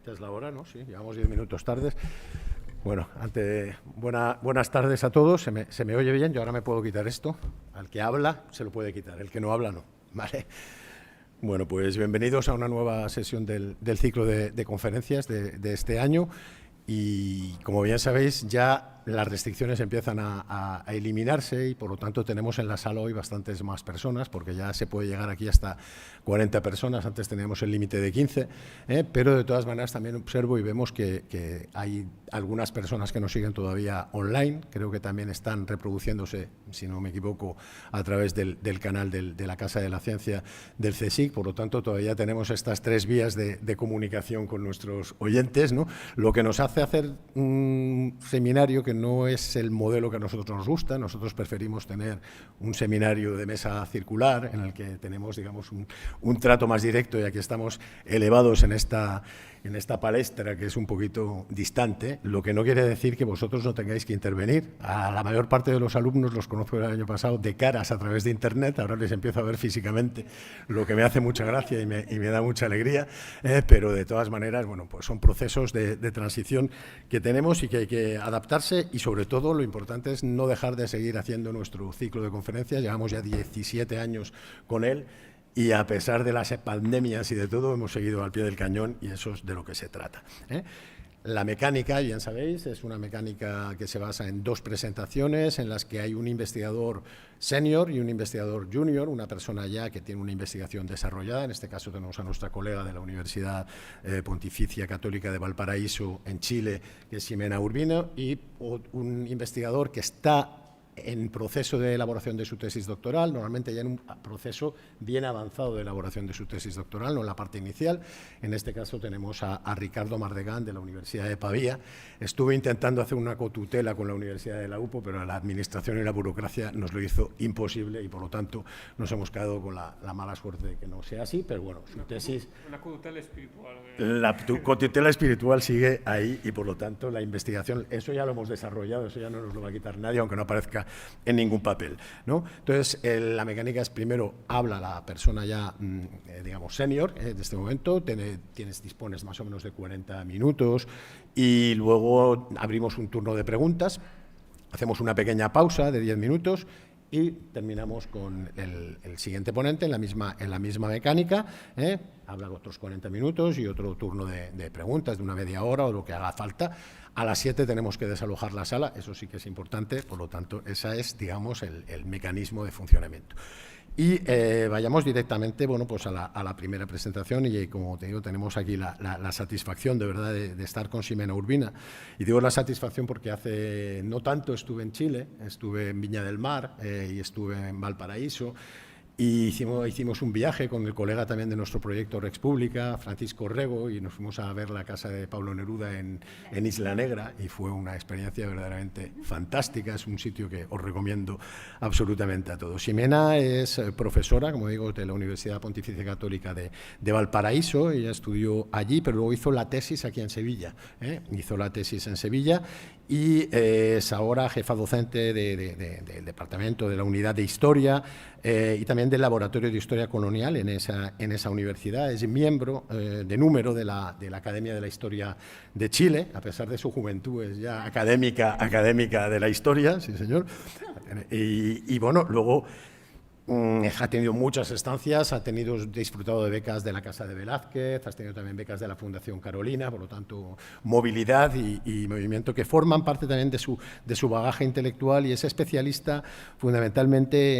Ya es la hora, ¿no? Sí, llevamos 10 minutos tardes. Bueno, buenas tardes a todos. ¿Se me oye bien? Yo ahora me puedo quitar esto. Al que habla se lo puede quitar, el que no habla no. ¿Vale? Bueno, pues bienvenidos a una nueva sesión del ciclo de conferencias de este año. Y como bien sabéis, ya las restricciones empiezan a eliminarse y por lo tanto tenemos en la sala hoy bastantes más personas, porque ya se puede llegar aquí hasta 40 personas, antes teníamos el límite de 15, pero de todas maneras también observo y vemos que hay algunas personas que nos siguen todavía online, creo que también están reproduciéndose, si no me equivoco, a través del canal de la Casa de la Ciencia del CSIC, por lo tanto todavía tenemos estas tres vías de comunicación con nuestros oyentes, ¿no? Lo que nos hace hacer un seminario que no es el modelo que a nosotros nos gusta. Nosotros preferimos tener un seminario de mesa circular en el que tenemos, digamos, un trato más directo, y aquí estamos elevados en esta palestra que es un poquito distante, lo que no quiere decir que vosotros no tengáis que intervenir. A la mayor parte de los alumnos los conozco el año pasado de caras a través de Internet, ahora les empiezo a ver físicamente, lo que me hace mucha gracia y me da mucha alegría, pero de todas maneras, bueno, pues son procesos de transición que tenemos y que hay que adaptarse, y sobre todo lo importante es no dejar de seguir haciendo nuestro ciclo de conferencias. Llevamos ya 17 años con él, y a pesar de las pandemias y de todo, hemos seguido al pie del cañón, y eso es de lo que se trata, ¿eh? La mecánica, bien sabéis, es una mecánica que se basa en dos presentaciones en las que hay un investigador senior y un investigador junior, una persona ya que tiene una investigación desarrollada. En este caso tenemos a nuestra colega de la Universidad Pontificia Católica de Valparaíso, en Chile, que es Ximena Urbina, y un investigador que está en proceso de elaboración de su tesis doctoral, normalmente ya en un proceso bien avanzado de elaboración de su tesis doctoral, no en la parte inicial. En este caso tenemos a Ricardo Mardegán, de la Universidad de Pavía. Estuve intentando hacer una cotutela con la Universidad de la UPO, pero la administración y la burocracia nos lo hizo imposible, y por lo tanto nos hemos quedado con la mala suerte de que no sea así, pero bueno, su tesis... Una cotutela espiritual. La cotutela espiritual sigue ahí, y por lo tanto la investigación, eso ya lo hemos desarrollado, eso ya no nos lo va a quitar nadie, aunque no aparezca en ningún papel, ¿no? Entonces, la mecánica es: primero habla la persona ya, digamos, senior, de este momento, dispones más o menos de 40 minutos, y luego abrimos un turno de preguntas, hacemos una pequeña pausa de 10 minutos, y terminamos con el siguiente ponente en la misma mecánica, habla otros 40 minutos y otro turno de preguntas de una media hora o lo que haga falta. A las 7 tenemos que desalojar la sala, eso sí que es importante, por lo tanto, ese es, digamos, el mecanismo de funcionamiento. Y vayamos directamente, bueno, pues a la primera presentación, y como te digo, tenemos aquí la satisfacción de verdad de estar con Ximena Urbina. Y digo la satisfacción porque hace no tanto estuve en Chile, estuve en Viña del Mar y estuve en Valparaíso, y hicimos un viaje con el colega también de nuestro proyecto Rex Pública, Francisco Rego, y nos fuimos a ver la casa de Pablo Neruda en Isla Negra, y fue una experiencia verdaderamente fantástica. Es un sitio que os recomiendo absolutamente a todos. Ximena es profesora, como digo, de la Universidad Pontificia Católica de Valparaíso. Ella estudió allí, pero luego hizo la tesis aquí en Sevilla, hizo la tesis en Sevilla, y es ahora jefa docente del departamento de la unidad de Historia, y también del Laboratorio de Historia Colonial en esa universidad. Es miembro de número de la Academia de la Historia de Chile. A pesar de su juventud, es ya académica de la historia, sí señor. Y bueno, luego ha tenido muchas estancias, disfrutado de becas de la Casa de Velázquez, has tenido también becas de la Fundación Carolina, por lo tanto, movilidad y movimiento que forman parte también de su bagaje intelectual, y es especialista fundamentalmente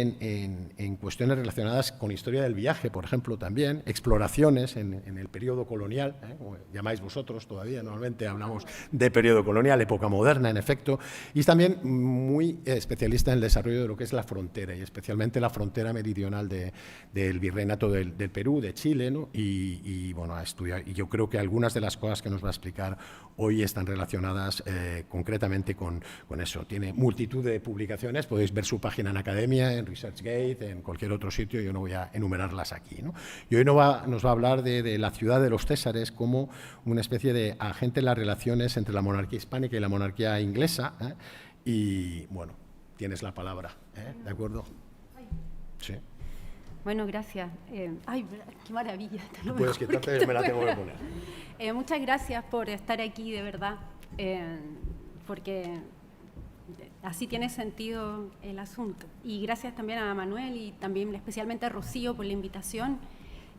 en cuestiones relacionadas con historia del viaje, por ejemplo, también, exploraciones en el periodo colonial, como llamáis vosotros todavía, normalmente hablamos de periodo colonial, época moderna, en efecto, y es también muy especialista en el desarrollo de lo que es la frontera, y especialmente la frontera meridional del virreinato del Perú, de Chile, ¿no? Y bueno, ha estudiado, y yo creo que algunas de las cosas que nos va a explicar hoy están relacionadas concretamente con eso. Tiene multitud de publicaciones, podéis ver su página en Academia, en ResearchGate, en cualquier otro sitio, yo no voy a enumerarlas aquí, ¿no? Y hoy nos va a hablar de la ciudad de los Césares como una especie de agente en las relaciones entre la monarquía hispánica y la monarquía inglesa, y bueno, tienes la palabra, ¿de acuerdo? Sí. Bueno, gracias. Ay, qué maravilla. Puedes quitarte, yo me la tengo que poner. Muchas gracias por estar aquí, de verdad, porque así tiene sentido el asunto. Y gracias también a Manuel y también especialmente a Rocío por la invitación.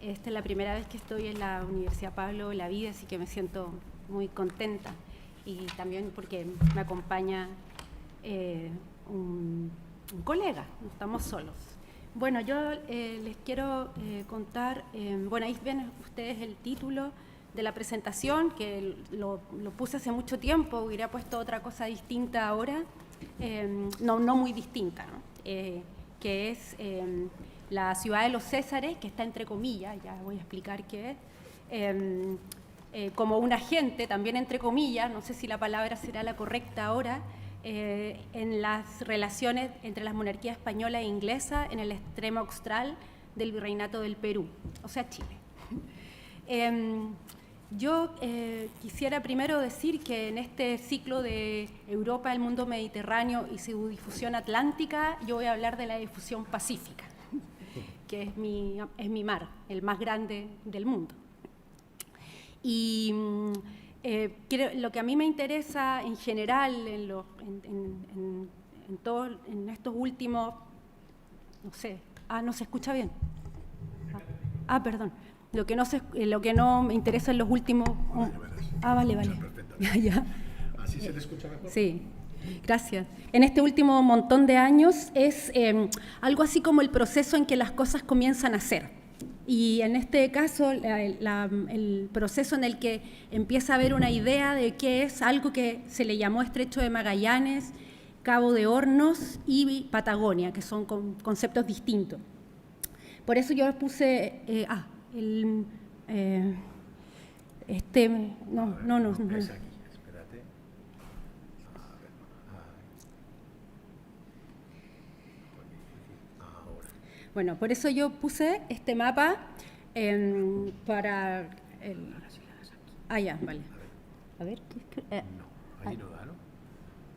Esta es la primera vez que estoy en la Universidad Pablo Olavide, así que me siento muy contenta. Y también porque me acompaña un colega, no estamos solos. Bueno, yo les quiero contar, bueno, ahí ven ustedes el título de la presentación, que lo puse hace mucho tiempo, hubiera puesto otra cosa distinta ahora, no muy distinta, ¿no? Que es la ciudad de los Césares, que está entre comillas, ya voy a explicar qué es, como un agente, también entre comillas, no sé si la palabra será la correcta ahora, en las relaciones entre las monarquías española e inglesa en el extremo austral del virreinato del Perú, o sea, Chile. Yo quisiera primero decir que en este ciclo de Europa, el mundo mediterráneo y su difusión atlántica, yo voy a hablar de la difusión pacífica, que es mi mar, el más grande del mundo. Y lo que a mí me interesa en general, en estos últimos, no sé, no se escucha bien. Perdón. Lo que no me interesa en los últimos. Vale. Ya. ¿Así se te escucha mejor? Sí. Gracias. En este último montón de años es algo así como el proceso en que las cosas comienzan a ser. Y en este caso, el proceso en el que empieza a haber una idea de qué es algo que se le llamó Estrecho de Magallanes, Cabo de Hornos y Patagonia, que son conceptos distintos. Por eso yo puse... no. Es aquí, espérate. Ahora. Bueno, por eso yo puse este mapa para el... ya, vale. A ver. No, ahí no da, ¿no?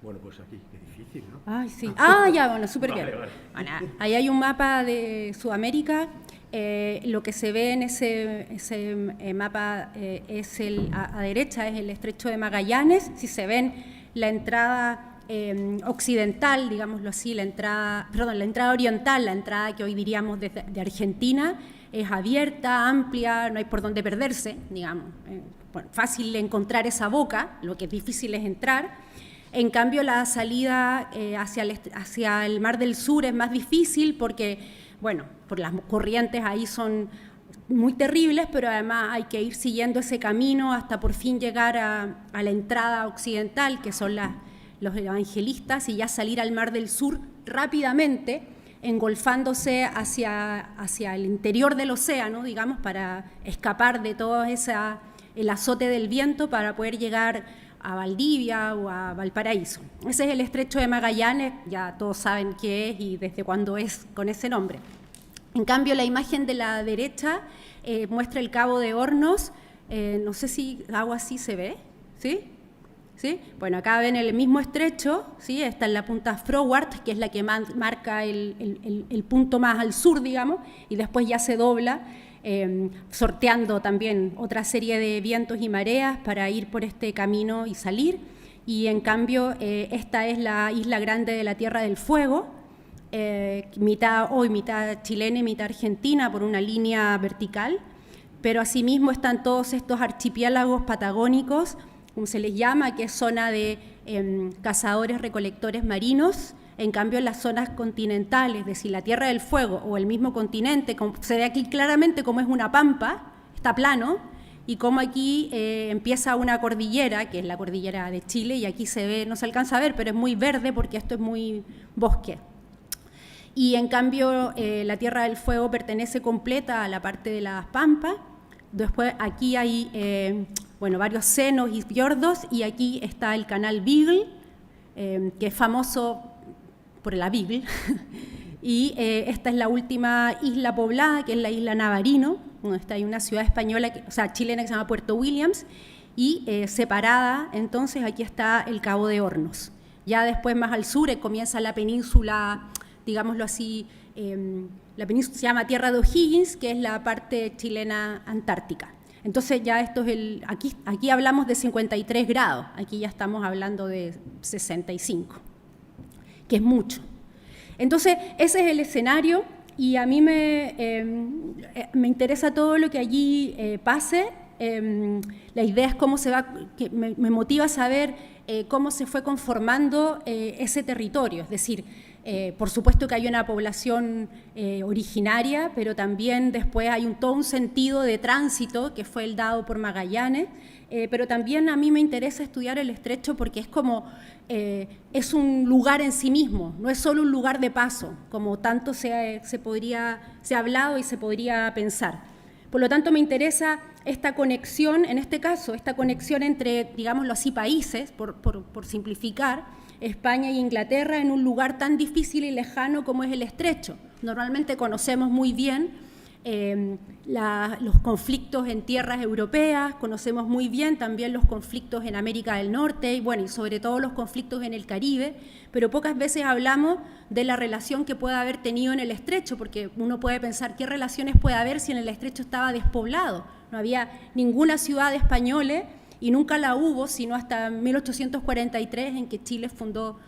Bueno, pues aquí, qué difícil, ¿no? Ay, sí. Ya, bueno, súper bien. Vale. Bueno, ahí hay un mapa de Sudamérica. Lo que se ve en ese mapa es a derecha es el Estrecho de Magallanes. Si se ven la entrada occidental, digámoslo así, la entrada oriental, la entrada que hoy diríamos de Argentina, es abierta, amplia, no hay por dónde perderse, digamos. Fácil encontrar esa boca, lo que es difícil es entrar. En cambio, la salida hacia el Mar del Sur es más difícil porque, bueno, por las corrientes ahí son muy terribles, pero además hay que ir siguiendo ese camino hasta por fin llegar a la entrada occidental, que son los evangelistas, y ya salir al Mar del Sur rápidamente, engolfándose hacia el interior del océano, digamos, para escapar de todo el azote del viento para poder llegar a Valdivia o a Valparaíso. Ese es el Estrecho de Magallanes, ya todos saben qué es y desde cuándo es con ese nombre. En cambio, la imagen de la derecha muestra el Cabo de Hornos, no sé si algo así se ve, ¿sí? ¿Sí? Bueno, acá ven el mismo estrecho, ¿sí? Está en la punta Froward, que es la que marca el punto más al sur, digamos, y después ya se dobla, sorteando también otra serie de vientos y mareas para ir por este camino y salir. Y en cambio, esta es la isla grande de la Tierra del Fuego, mitad chilena y mitad argentina por una línea vertical, pero asimismo están todos estos archipiélagos patagónicos, como se les llama, que es zona de cazadores recolectores marinos. En cambio, en las zonas continentales, es decir, la Tierra del Fuego o el mismo continente, como se ve aquí claramente como es una pampa, está plano, y como aquí empieza una cordillera, que es la cordillera de Chile, y aquí se ve, no se alcanza a ver, pero es muy verde porque esto es muy bosque. Y en cambio, la Tierra del Fuego pertenece completa a la parte de las pampas. Después aquí hay varios senos y fiordos, y aquí está el canal Beagle, que es famoso por la Beagle, y esta es la última isla poblada, que es la isla Navarino, donde está una ciudad española, chilena, que se llama Puerto Williams, y separada, entonces aquí está el Cabo de Hornos. Ya después, más al sur, comienza la península, digámoslo así, la península se llama Tierra de O'Higgins, que es la parte chilena antártica. Entonces ya esto es aquí hablamos de 53 grados, aquí ya estamos hablando de 65, que es mucho. Entonces ese es el escenario y a mí me interesa todo lo que allí pase. La idea es cómo se va, que me motiva saber cómo se fue conformando ese territorio, es decir, por supuesto que hay una población originaria, pero también después hay todo un sentido de tránsito que fue el dado por Magallanes, pero también a mí me interesa estudiar el estrecho porque es como, es un lugar en sí mismo, no es solo un lugar de paso, como tanto se ha hablado y se podría pensar. Por lo tanto, me interesa esta conexión, en este caso, esta conexión entre, digámoslo así, países, por simplificar, España y Inglaterra en un lugar tan difícil y lejano como es el estrecho. Normalmente conocemos muy bien los conflictos en tierras europeas, conocemos muy bien también los conflictos en América del Norte y, bueno, y sobre todo los conflictos en el Caribe, pero pocas veces hablamos de la relación que puede haber tenido en el estrecho, porque uno puede pensar qué relaciones puede haber si en el estrecho estaba despoblado. No había ninguna ciudad española y nunca la hubo, sino hasta 1843 en que Chile fundó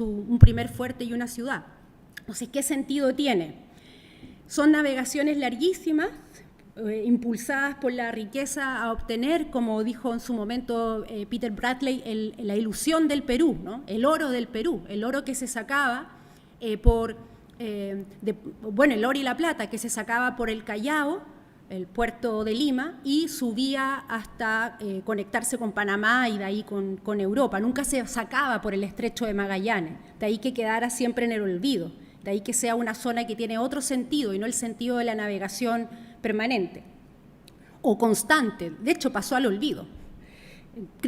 un primer fuerte y una ciudad. Entonces, ¿qué sentido tiene? Son navegaciones larguísimas, impulsadas por la riqueza a obtener, como dijo en su momento Peter Bradley, la ilusión del Perú, ¿no? El oro del Perú, el oro que se sacaba el oro y la plata que se sacaba por el Callao, el puerto de Lima, y subía hasta conectarse con Panamá y de ahí con Europa. Nunca se sacaba por el estrecho de Magallanes, de ahí que quedara siempre en el olvido, de ahí que sea una zona que tiene otro sentido y no el sentido de la navegación permanente o constante. De hecho, pasó al olvido,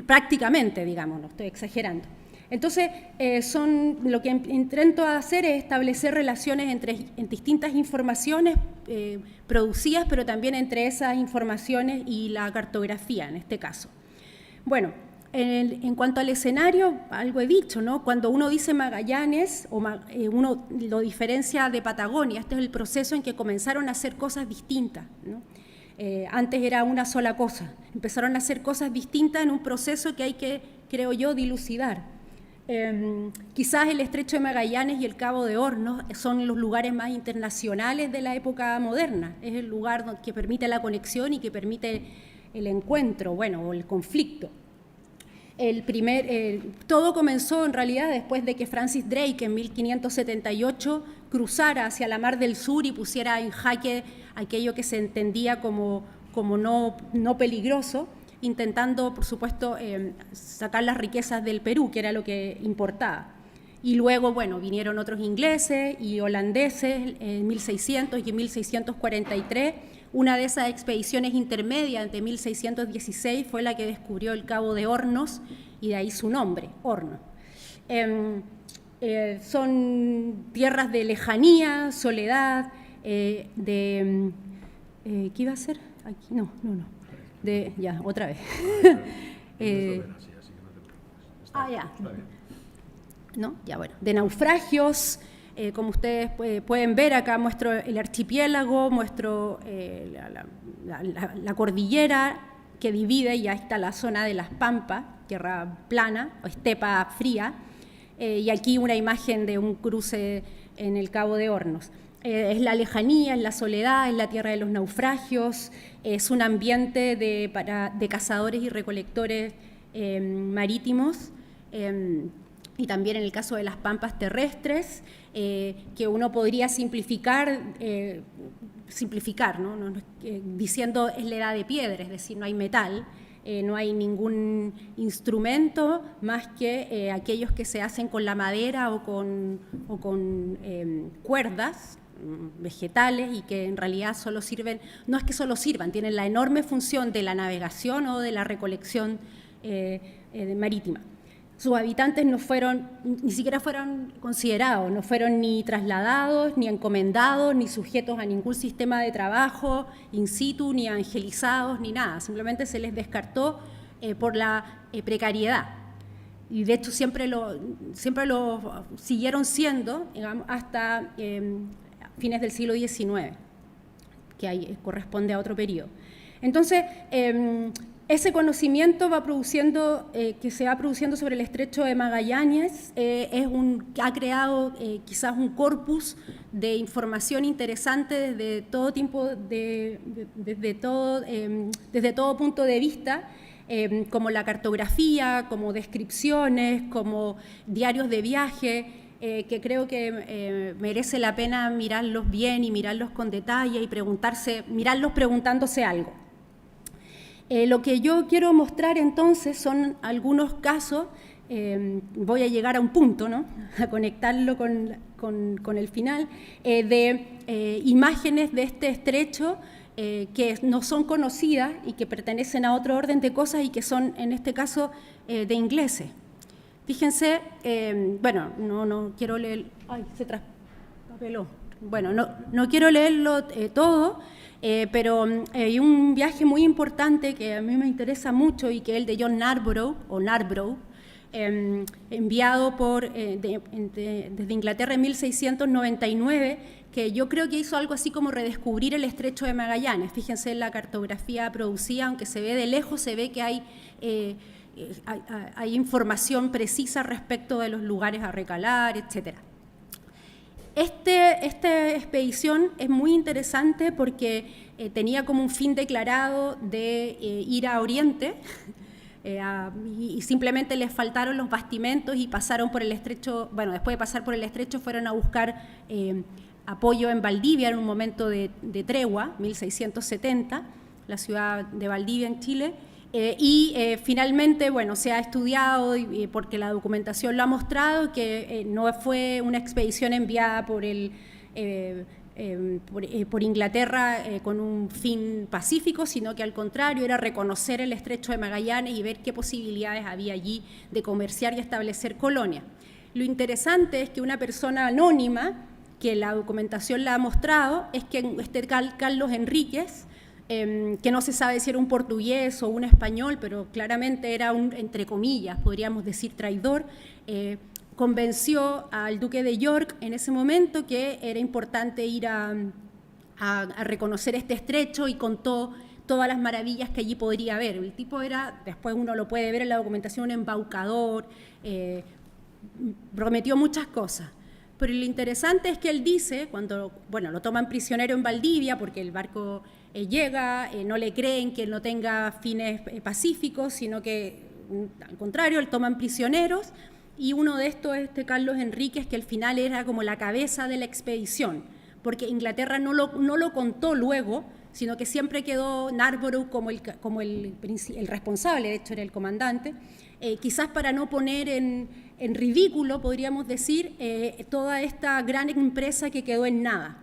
prácticamente, digamos, no estoy exagerando. Entonces, lo que intento hacer es establecer relaciones entre distintas informaciones producidas, pero también entre esas informaciones y la cartografía, en este caso. Bueno, en cuanto al escenario, algo he dicho, ¿no? Cuando uno dice Magallanes, uno lo diferencia de Patagonia. Este es el proceso en que comenzaron a hacer cosas distintas, ¿no? Antes era una sola cosa. Empezaron a hacer cosas distintas en un proceso que hay que, creo yo, dilucidar. Quizás el estrecho de Magallanes y el Cabo de Hornos son los lugares más internacionales de la época moderna. Es el lugar que permite la conexión y que permite el encuentro, o el conflicto. Todo comenzó en realidad después de que Francis Drake en 1578 cruzara hacia la Mar del Sur y pusiera en jaque aquello que se entendía como no peligroso, intentando, por supuesto, sacar las riquezas del Perú, que era lo que importaba. Y luego, vinieron otros ingleses y holandeses en 1600 y en 1643. Una de esas expediciones intermedias, entre 1616, fue la que descubrió el Cabo de Hornos, y de ahí su nombre, Hornos. Son tierras de lejanía, soledad, ¿qué iba a ser? Aquí, no. Ya, otra vez. De naufragios, como ustedes pueden ver acá muestro el archipiélago, muestro la cordillera que divide, y ahí está la zona de las Pampas, tierra plana o estepa fría, y aquí una imagen de un cruce en el Cabo de Hornos. Es la lejanía, es la soledad, es la tierra de los naufragios, es un ambiente de cazadores y recolectores marítimos, y también en el caso de las pampas terrestres, que uno podría simplificar, ¿no? Diciendo es la edad de piedra, es decir, no hay metal, no hay ningún instrumento más que aquellos que se hacen con la madera o con cuerdas vegetales, y que en realidad solo sirven, no es que solo sirvan, tienen la enorme función de la navegación o de la recolección marítima. Sus habitantes ni siquiera fueron considerados, no fueron ni trasladados, ni encomendados, ni sujetos a ningún sistema de trabajo in situ, ni evangelizados, ni nada. Simplemente se les descartó por la precariedad. Y de hecho siempre lo siguieron siendo, digamos, hasta fines del siglo XIX, que ahí corresponde a otro periodo. Entonces, ese conocimiento que se va produciendo sobre el Estrecho de Magallanes ha creado quizás un corpus de información interesante desde todo punto de vista, como la cartografía, como descripciones, como diarios de viaje, que creo que merece la pena mirarlos bien y mirarlos con detalle y mirarlos preguntándose algo. Lo que yo quiero mostrar entonces son algunos casos, voy a llegar a un punto, ¿no?, a conectarlo con el final, de imágenes de este estrecho que no son conocidas y que pertenecen a otro orden de cosas y que son, en este caso, de ingleses. Fíjense, bueno, no quiero leer, ay, se traspapeló. Bueno, no quiero leerlo todo, pero hay un viaje muy importante que a mí me interesa mucho y que es el de John Narborough, enviado desde Inglaterra en 1699, que yo creo que hizo algo así como redescubrir el Estrecho de Magallanes. Fíjense en la cartografía producida, aunque se ve de lejos, se ve que hay información precisa respecto de los lugares a recalar, etcétera. Esta expedición es muy interesante porque tenía como un fin declarado de ir a Oriente y simplemente les faltaron los bastimentos y pasaron por el estrecho. Bueno, después de pasar por el estrecho fueron a buscar apoyo en Valdivia en un momento de tregua, 1670, la ciudad de Valdivia en Chile. Finalmente, bueno, se ha estudiado, porque la documentación lo ha mostrado, que no fue una expedición enviada por Inglaterra con un fin pacífico, sino que al contrario era reconocer el Estrecho de Magallanes y ver qué posibilidades había allí de comerciar y establecer colonias. Lo interesante es que una persona anónima, que la documentación la ha mostrado, es que Carlos Enríquez, que no se sabe si era un portugués o un español, pero claramente era un, entre comillas, podríamos decir traidor, convenció al duque de York en ese momento que era importante ir a reconocer este estrecho y contó todas las maravillas que allí podría haber. El tipo era, después uno lo puede ver en la documentación, un embaucador, prometió muchas cosas. Pero lo interesante es que él dice, cuando lo toman prisionero en Valdivia, porque el barco llega, no le creen que él no tenga fines pacíficos, sino que, al contrario, él toman prisioneros, y uno de estos es Carlos Enríquez, que al final era como la cabeza de la expedición, porque Inglaterra no lo contó luego, sino que siempre quedó Narborough como el responsable, de hecho era el comandante, quizás para no poner en ridículo, podríamos decir, toda esta gran empresa que quedó en nada.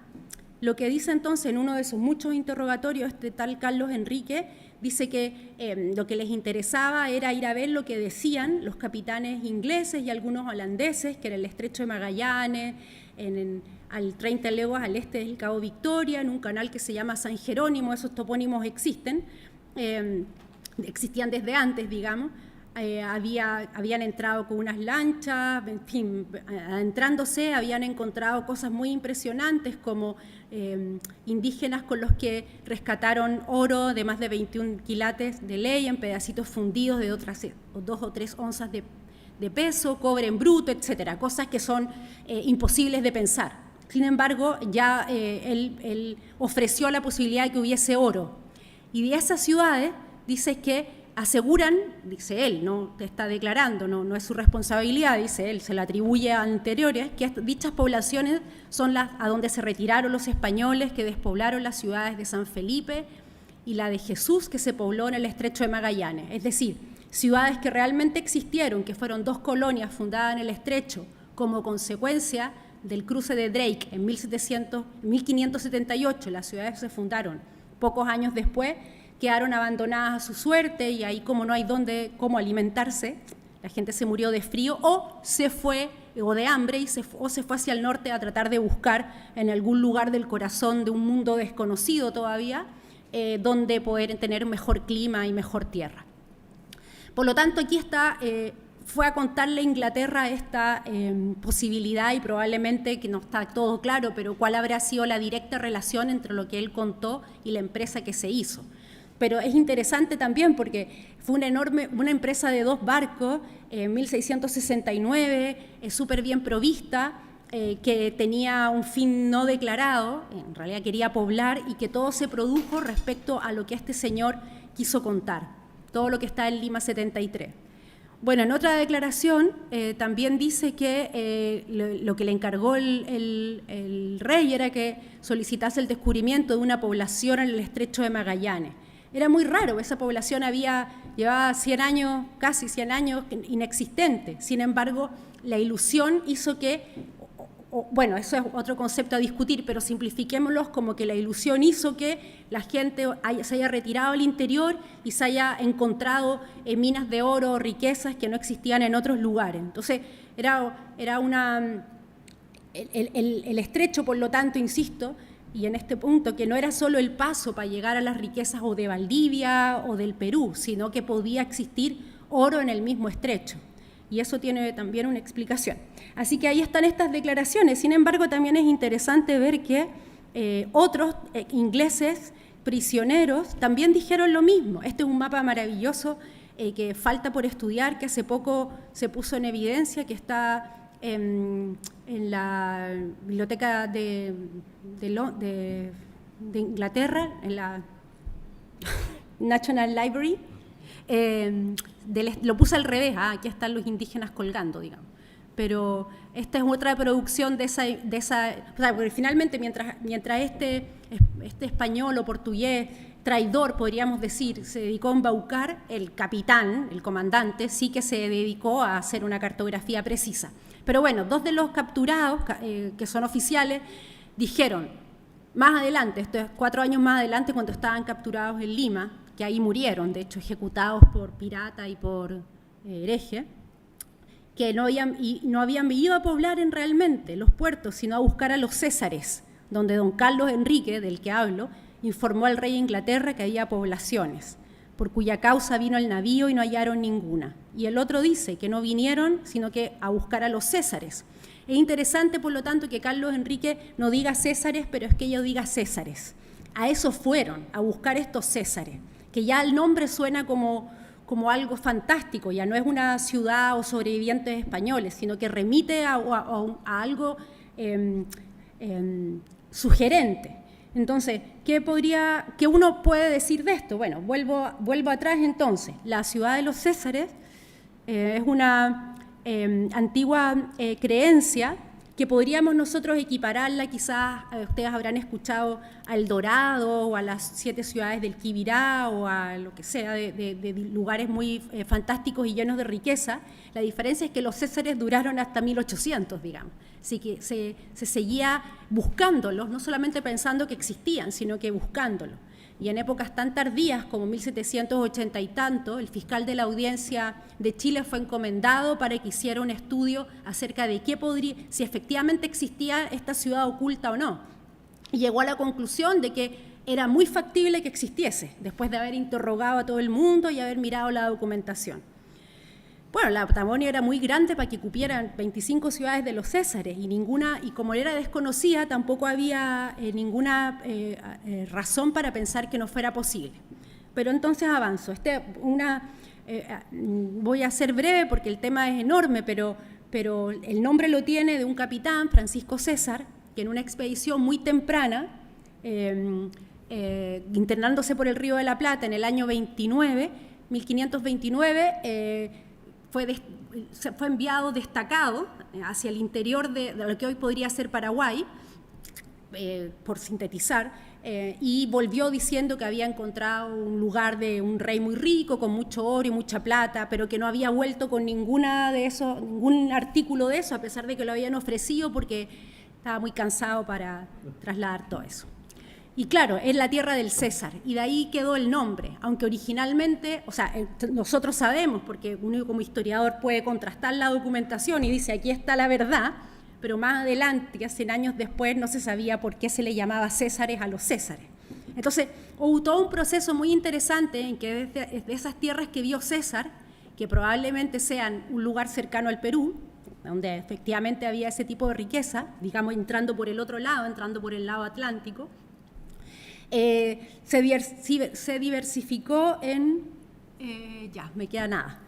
Lo que dice entonces en uno de sus muchos interrogatorios este tal Carlos Enrique, dice que lo que les interesaba era ir a ver lo que decían los capitanes ingleses y algunos holandeses, que era el Estrecho de Magallanes, al 30 leguas al este del Cabo Victoria, en un canal que se llama San Jerónimo. Esos topónimos existían desde antes, digamos. Habían entrado con unas lanchas, en fin, adentrándose, habían encontrado cosas muy impresionantes como indígenas con los que rescataron oro de más de 21 quilates de ley en pedacitos fundidos de otras 2 o 3 onzas de peso, cobre en bruto, etcétera, cosas que son imposibles de pensar. Sin embargo, ya él ofreció la posibilidad de que hubiese oro. Y de esas ciudades, dice que aseguran, dice él, no te está declarando, no es su responsabilidad, dice él, se la atribuye a anteriores, que dichas poblaciones son las a donde se retiraron los españoles que despoblaron las ciudades de San Felipe y la de Jesús, que se pobló en el Estrecho de Magallanes. Es decir, ciudades que realmente existieron, que fueron 2 colonias fundadas en el Estrecho como consecuencia del cruce de Drake en 1578, las ciudades se fundaron pocos años después, quedaron abandonadas a su suerte y ahí, como no hay cómo alimentarse, la gente se murió de frío o de hambre o se fue hacia el norte a tratar de buscar en algún lugar del corazón de un mundo desconocido todavía, donde poder tener mejor clima y mejor tierra. Por lo tanto, aquí está fue a contarle a Inglaterra esta posibilidad, y probablemente, que no está todo claro, pero cuál habrá sido la directa relación entre lo que él contó y la empresa que se hizo. Pero es interesante también porque fue una empresa de 2 barcos, en 1669, súper bien provista, que tenía un fin no declarado, en realidad quería poblar, y que todo se produjo respecto a lo que este señor quiso contar, todo lo que está en Lima 73. Bueno, en otra declaración también dice que lo que le encargó el rey era que solicitase el descubrimiento de una población en el estrecho de Magallanes. Era muy raro, esa población llevaba 100 años, casi 100 años, inexistente. Sin embargo, la ilusión hizo que, bueno, eso es otro concepto a discutir, pero simplifiquémoslo como que la ilusión hizo que la gente se haya retirado al interior y se haya encontrado minas de oro, riquezas que no existían en otros lugares. Entonces, el estrecho, por lo tanto, insisto, y en este punto, que no era solo el paso para llegar a las riquezas o de Valdivia o del Perú, sino que podía existir oro en el mismo estrecho. Y eso tiene también una explicación. Así que ahí están estas declaraciones. Sin embargo, también es interesante ver que otros ingleses prisioneros también dijeron lo mismo. Este es un mapa maravilloso que falta por estudiar, que hace poco se puso en evidencia, que está en la biblioteca de Inglaterra, en la National Library. Lo puse al revés, aquí están los indígenas colgando, digamos. Pero esta es otra producción de esa o sea, porque finalmente mientras este español o portugués traidor, podríamos decir, se dedicó a embaucar, el capitán, el comandante, sí que se dedicó a hacer una cartografía precisa. Pero bueno, 2 de los capturados, que son oficiales, dijeron, más adelante, esto es 4 años más adelante, cuando estaban capturados en Lima, que ahí murieron, de hecho, ejecutados por pirata y por hereje, que no habían ido a poblar realmente los puertos, sino a buscar a los Césares, donde don Carlos Enrique, del que hablo, informó al rey de Inglaterra que había poblaciones, por cuya causa vino el navío y no hallaron ninguna. Y el otro dice que no vinieron, sino que a buscar a los Césares. Es interesante, por lo tanto, que Carlos Enrique no diga Césares, pero es que ellos diga Césares. A eso fueron, a buscar estos Césares, que ya el nombre suena como algo fantástico, ya no es una ciudad o sobrevivientes españoles, sino que remite a algo sugerente. Entonces, ¿qué uno puede decir de esto? Bueno, vuelvo atrás entonces. La ciudad de los Césares es una antigua creencia que podríamos nosotros equipararla, quizás ustedes habrán escuchado a El Dorado o a las 7 ciudades del Quibirá o a lo que sea, de lugares muy fantásticos y llenos de riqueza. La diferencia es que los Césares duraron hasta 1800, digamos. Así que se seguía buscándolos, no solamente pensando que existían, sino que buscándolos. Y en épocas tan tardías como 1780 y tanto, el fiscal de la Audiencia de Chile fue encomendado para que hiciera un estudio acerca de si efectivamente existía esta ciudad oculta o no. Y llegó a la conclusión de que era muy factible que existiese, después de haber interrogado a todo el mundo y haber mirado la documentación. Bueno, la Patagonia era muy grande para que cupieran 25 ciudades de los Césares y como era desconocida, tampoco había ninguna razón para pensar que no fuera posible. Pero entonces avanzo. Voy a ser breve porque el tema es enorme, pero el nombre lo tiene de un capitán, Francisco César, que en una expedición muy temprana, internándose por el Río de la Plata en el año 1529, fue enviado destacado hacia el interior de lo que hoy podría ser Paraguay, por sintetizar, y volvió diciendo que había encontrado un lugar de un rey muy rico, con mucho oro y mucha plata, pero que no había vuelto con ningún artículo de eso, a pesar de que lo habían ofrecido, porque estaba muy cansado para trasladar todo eso. Y claro, es la tierra del César, y de ahí quedó el nombre, aunque originalmente, nosotros sabemos, porque uno como historiador puede contrastar la documentación y dice, aquí está la verdad, pero más adelante, 100 años después, no se sabía por qué se le llamaba Césares a los Césares. Entonces, hubo todo un proceso muy interesante en que de esas tierras que vio César, que probablemente sean un lugar cercano al Perú, donde efectivamente había ese tipo de riqueza, digamos, entrando por el otro lado, entrando por el lado atlántico, se diversificó en, ya, me queda nada,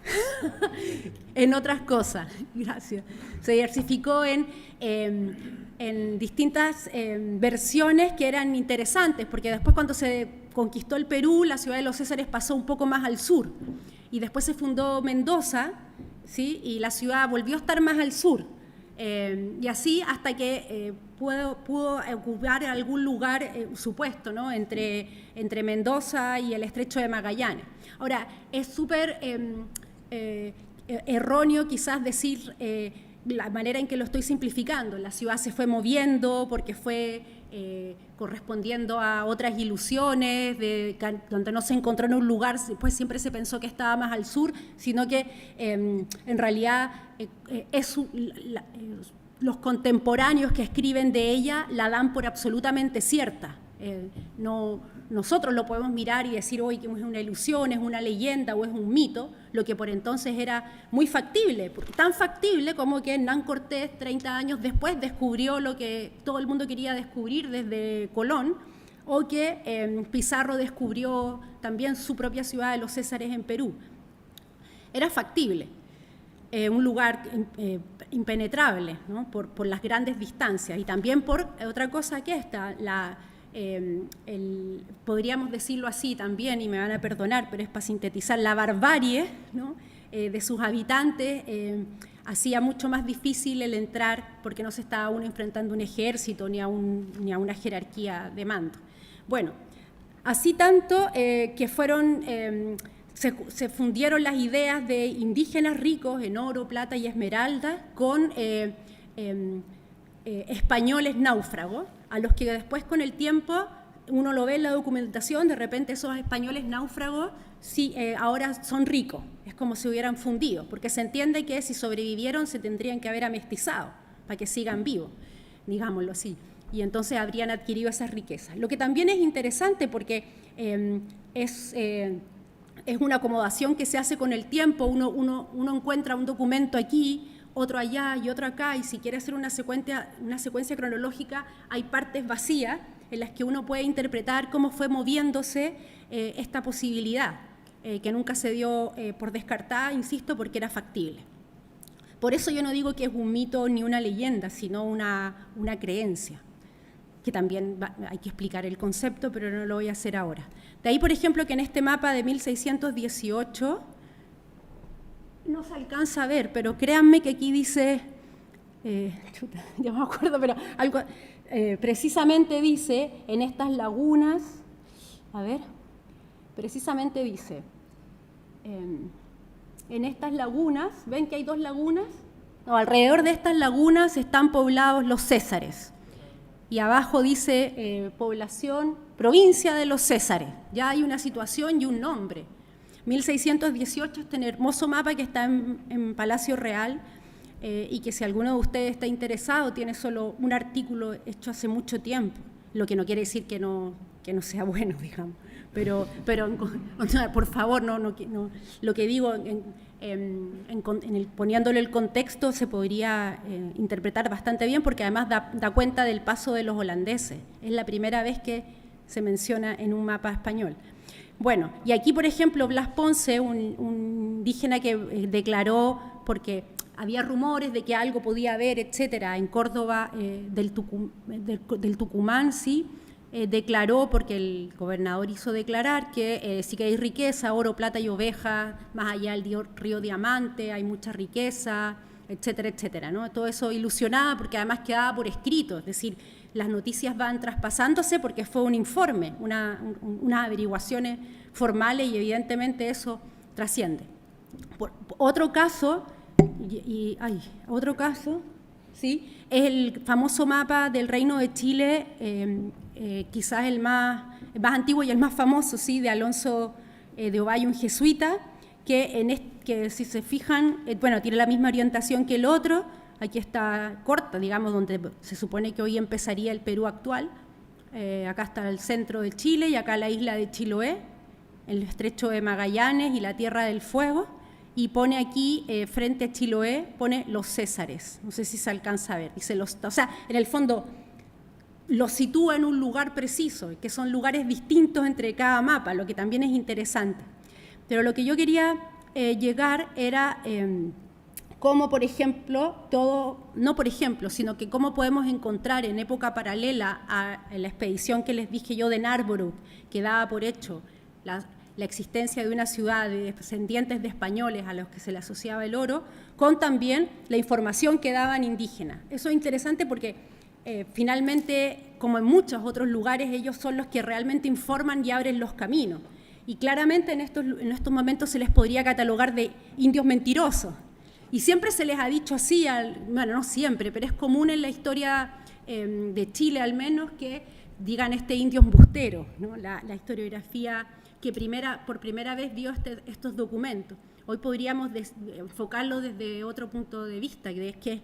en otras cosas, gracias, se diversificó en distintas versiones que eran interesantes, porque después cuando se conquistó el Perú, la ciudad de los Césares pasó un poco más al sur, y después se fundó Mendoza, ¿sí? Y la ciudad volvió a estar más al sur, y así hasta que pudo ocupar algún lugar supuesto, ¿no? entre Mendoza y el Estrecho de Magallanes. Ahora, es súper erróneo quizás decir la manera en que lo estoy simplificando. La ciudad se fue moviendo porque fue correspondiendo a otras ilusiones, donde no se encontró en un lugar, pues siempre se pensó que estaba más al sur, sino que en realidad los contemporáneos que escriben de ella la dan por absolutamente cierta. Nosotros lo podemos mirar y decir hoy que es una ilusión, es una leyenda o es un mito, lo que por entonces era muy factible, tan factible como que Hernán Cortés 30 años después descubrió lo que todo el mundo quería descubrir desde Colón, o que Pizarro descubrió también su propia ciudad de los Césares en Perú. Era factible, un lugar impenetrable, ¿no? por las grandes distancias, y también por otra cosa que esta, podríamos decirlo así también, y me van a perdonar, pero es para sintetizar, la barbarie, ¿no? De sus habitantes hacía mucho más difícil el entrar, porque no se estaba uno enfrentando a un ejército ni a una jerarquía de mando. Bueno, así tanto que fueron, se fundieron las ideas de indígenas ricos en oro, plata y esmeralda con españoles náufragos, a los que después con el tiempo uno lo ve en la documentación, de repente esos españoles náufragos sí, ahora son ricos, es como si hubieran fundido, porque se entiende que si sobrevivieron se tendrían que haber amestizado para que sigan vivos, digámoslo así, y entonces habrían adquirido esas riquezas. Lo que también es interesante porque es una acomodación que se hace con el tiempo, uno encuentra un documento aquí, otro allá y otro acá, y si quiere hacer una secuencia cronológica, hay partes vacías en las que uno puede interpretar cómo fue moviéndose esta posibilidad, que nunca se dio por descartada, insisto, porque era factible. Por eso yo no digo que es un mito ni una leyenda, sino una creencia, que también hay que explicar el concepto, pero no lo voy a hacer ahora. De ahí, por ejemplo, que en este mapa de 1618, no se alcanza a ver, pero créanme que aquí dice, ya me acuerdo, pero algo, precisamente dice, en estas lagunas, a ver, precisamente dice, en estas lagunas, ¿ven que hay dos lagunas? No, alrededor de estas lagunas están poblados los Césares, y abajo dice población, provincia de los Césares, ya hay una situación y un nombre. 1618, este hermoso mapa que está en Palacio Real y que si alguno de ustedes está interesado, tiene solo un artículo hecho hace mucho tiempo, lo que no quiere decir que no sea bueno, digamos, pero por favor, no, lo que digo, poniéndole el contexto se podría interpretar bastante bien, porque además da cuenta del paso de los holandeses, es la primera vez que se menciona en un mapa español. Bueno, y aquí, por ejemplo, Blas Ponce, un indígena que declaró, porque había rumores de que algo podía haber, etcétera, en Córdoba del Tucumán, sí, declaró, porque el gobernador hizo declarar que sí que hay riqueza, oro, plata y ovejas, más allá del río Diamante, hay mucha riqueza, etcétera, etcétera, ¿no? Todo eso ilusionaba porque además quedaba por escrito, es decir, las noticias van traspasándose porque fue un informe, unas averiguaciones formales y evidentemente eso trasciende. Otro caso, ¿sí? Es el famoso mapa del Reino de Chile, quizás el más antiguo y el más famoso, ¿sí? De Alonso de Ovalle, un jesuita, que si se fijan, bueno, tiene la misma orientación que el otro. Aquí está corta, digamos, donde se supone que hoy empezaría el Perú actual. Acá está el centro de Chile y acá la isla de Chiloé, el estrecho de Magallanes y la Tierra del Fuego. y pone aquí, frente a Chiloé, pone los Césares. No sé si se alcanza a ver. Dice o sea, en el fondo los sitúa en un lugar preciso, que son lugares distintos entre cada mapa, lo que también es interesante. Pero lo que yo quería llegar era cómo, por ejemplo, no por ejemplo, sino que cómo podemos encontrar en época paralela a la expedición que les dije yo de Narborough, que daba por hecho la existencia de una ciudad de descendientes de españoles a los que se le asociaba el oro, con también la información que daban indígenas. Eso es interesante porque finalmente, como en muchos otros lugares, ellos son los que realmente informan y abren los caminos. Y claramente en estos momentos se les podría catalogar de indios mentirosos. Y siempre se les ha dicho así, bueno, no siempre, pero es común en la historia de Chile al menos que digan indios embusteros, ¿no? La historiografía que por primera vez vio estos documentos. Hoy podríamos enfocarlo desde otro punto de vista, que es que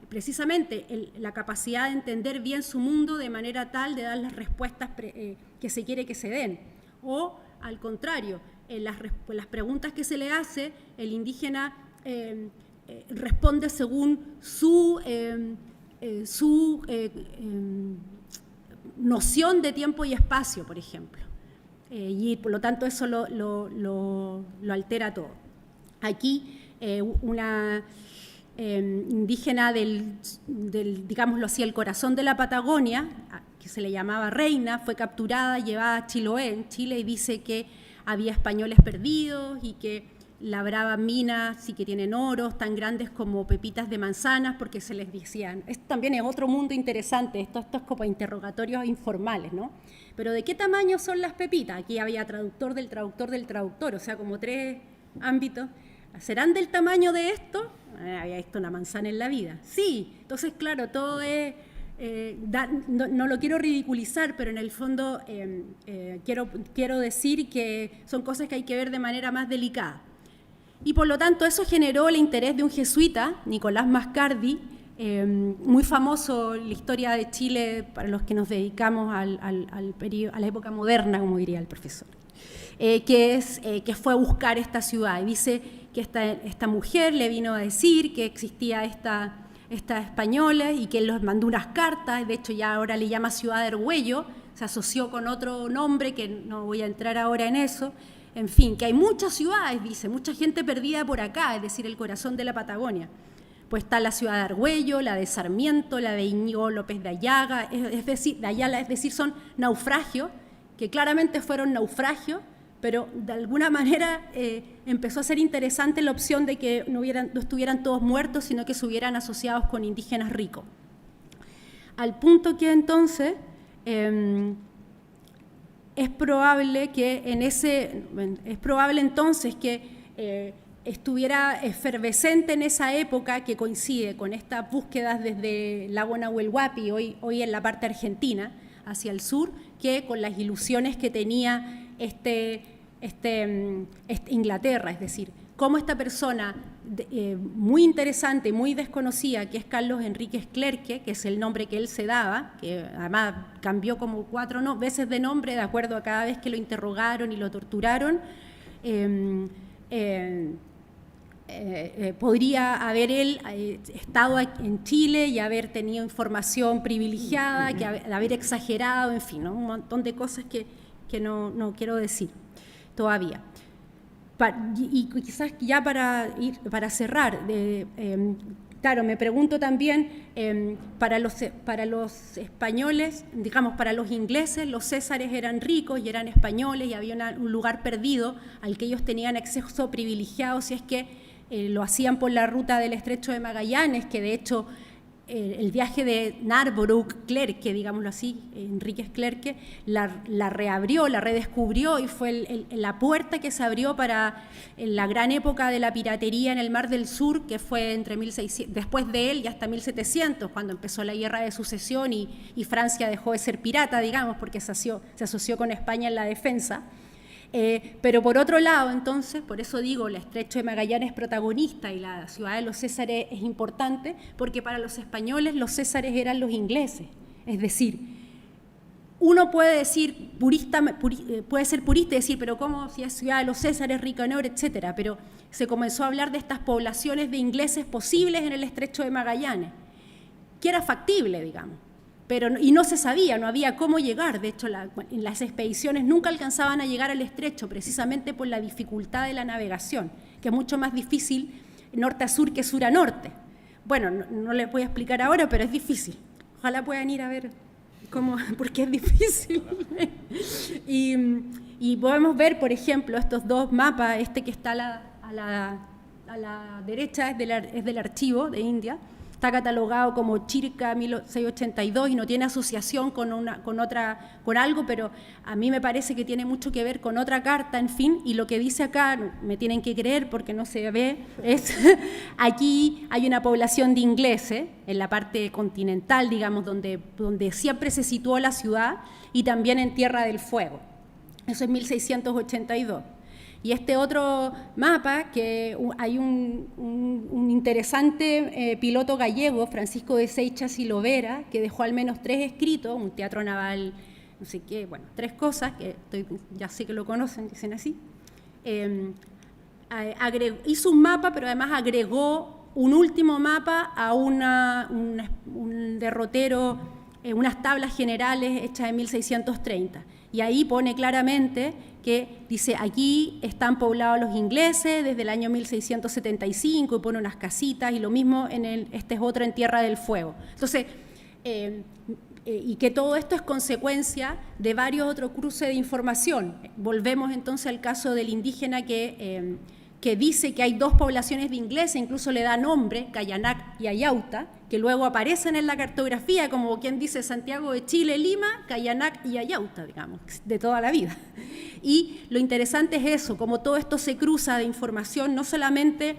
precisamente la capacidad de entender bien su mundo de manera tal de dar las respuestas que se quiere que se den. O, al contrario, las preguntas que se le hace, el indígena responde según su noción de tiempo y espacio, por ejemplo. Y por lo tanto eso lo altera todo. Aquí una indígena digámoslo así, el corazón de la Patagonia, que se le llamaba Reina, fue capturada, llevada a Chiloé, en Chile, y dice que había españoles perdidos y que labraban minas y que tienen oros tan grandes como pepitas de manzanas, porque se les decían. Esto también es otro mundo interesante, esto es como interrogatorios informales, ¿no? Pero ¿de qué tamaño son las pepitas? Aquí había traductor del traductor del traductor, o sea, como 3 ámbitos. ¿Serán del tamaño de esto? Había visto una manzana en la vida. Sí, entonces, claro, todo es... no lo quiero ridiculizar, pero en el fondo quiero decir que son cosas que hay que ver de manera más delicada. Y por lo tanto eso generó el interés de un jesuita, Nicolás Mascardi, muy famoso en la historia de Chile para los que nos dedicamos a la época moderna, como diría el profesor, que fue a buscar esta ciudad. Y dice que esta mujer le vino a decir que existía esta española y que él los mandó unas cartas, de hecho ya ahora le llama Ciudad de Argüello, se asoció con otro nombre que no voy a entrar ahora en eso. En fin, que hay muchas ciudades, dice, mucha gente perdida por acá, es decir, el corazón de la Patagonia. Pues está la ciudad de Argüello, la de Sarmiento, la de Íñigo López de Ayaga, de Ayala, es decir, son naufragios, que claramente fueron naufragios, pero de alguna manera empezó a ser interesante la opción de que no estuvieran todos muertos, sino que estuvieran asociados con indígenas ricos. Al punto que entonces... es probable entonces que estuviera efervescente en esa época, que coincide con estas búsquedas desde el lago Nahuel Huapi, hoy en la parte argentina, hacia el sur, que con las ilusiones que tenía Inglaterra, es decir, cómo esta persona muy interesante, muy desconocida, que es Carlos Enríquez Clerque, que es el nombre que él se daba, que además cambió como 4 veces de nombre de acuerdo a cada vez que lo interrogaron y lo torturaron, podría haber él estado en Chile y haber tenido información privilegiada, que haber exagerado, en fin, ¿no? Un montón de cosas que no quiero decir todavía. Y quizás ya para cerrar, claro, me pregunto también, para los españoles, digamos, para los ingleses, los césares eran ricos y eran españoles y había un lugar perdido al que ellos tenían acceso privilegiado si es que lo hacían por la ruta del Estrecho de Magallanes, que de hecho el viaje de Narborough Clerque, digámoslo así, Enríquez Clerque, la reabrió, la redescubrió y fue la puerta que se abrió para la gran época de la piratería en el Mar del Sur, que fue entre 1600, después de él y hasta 1700, cuando empezó la Guerra de Sucesión y Francia dejó de ser pirata, digamos, porque se asoció con España en la defensa. Pero por otro lado, entonces, por eso digo, el Estrecho de Magallanes es protagonista y la ciudad de los Césares es importante, porque para los españoles los Césares eran los ingleses. Es decir, uno puede decir puede ser purista y decir, pero ¿cómo si es ciudad de los Césares, rica en oro, etcétera? Pero se comenzó a hablar de estas poblaciones de ingleses posibles en el estrecho de Magallanes, que era factible, digamos. Y no se sabía, no había cómo llegar. De hecho, en las expediciones nunca alcanzaban a llegar al estrecho, precisamente por la dificultad de la navegación, que es mucho más difícil norte a sur que sur a norte. Bueno, no les voy a explicar ahora, pero es difícil. Ojalá puedan ir a ver porque es difícil. Y podemos ver, por ejemplo, estos dos mapas, este que está a la derecha es del archivo de India. Está catalogado como Chirca 1682 y no tiene asociación con algo, pero a mí me parece que tiene mucho que ver con otra carta, en fin, y lo que dice acá, me tienen que creer porque no se ve, es aquí hay una población de ingleses en la parte continental, digamos, donde siempre se situó la ciudad, y también en Tierra del Fuego. Eso es 1682. Y este otro mapa, que hay un interesante piloto gallego, Francisco de Seixas y Lovera, que dejó al menos 3 escritos, un teatro naval, no sé qué, bueno, 3 cosas, que ya sé que lo conocen, dicen así. Hizo un mapa, pero además agregó un último mapa a un derrotero, unas tablas generales hechas en 1630. Y ahí pone claramente que dice, aquí están poblados los ingleses desde el año 1675, y pone unas casitas, y lo mismo este es otro en Tierra del Fuego. Entonces, y que todo esto es consecuencia de varios otros cruces de información. Volvemos entonces al caso del indígena que dice que hay 2 poblaciones de ingleses, incluso le da nombre, Cayanac y Ayauta, que luego aparecen en la cartografía, como quien dice Santiago de Chile, Lima, Cayanac y Ayauta, digamos, de toda la vida. Y lo interesante es eso, como todo esto se cruza de información, no solamente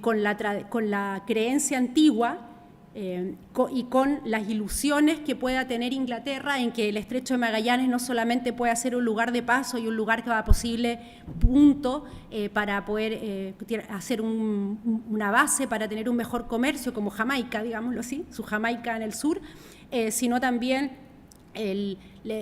con la creencia antigua, y con las ilusiones que pueda tener Inglaterra en que el estrecho de Magallanes no solamente puede ser un lugar de paso y un lugar que va a posible punto para poder hacer una base para tener un mejor comercio, como Jamaica, digámoslo así, su Jamaica en el sur, sino también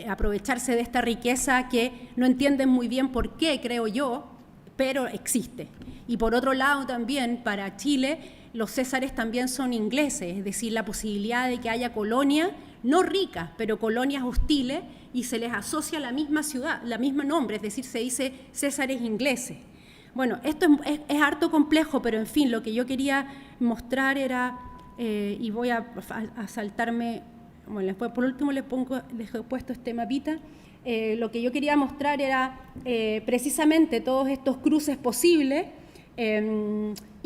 aprovecharse de esta riqueza que no entienden muy bien por qué, creo yo, pero existe. Y por otro lado también para Chile, los Césares también son ingleses, es decir, la posibilidad de que haya colonias, no ricas, pero colonias hostiles, y se les asocia a la misma ciudad, la misma nombre, es decir, se dice Césares ingleses. Bueno, esto es harto complejo, pero en fin, lo que yo quería mostrar era, y voy a saltarme, bueno, después, por último les he puesto este mapita. Lo que yo quería mostrar era precisamente todos estos cruces posibles,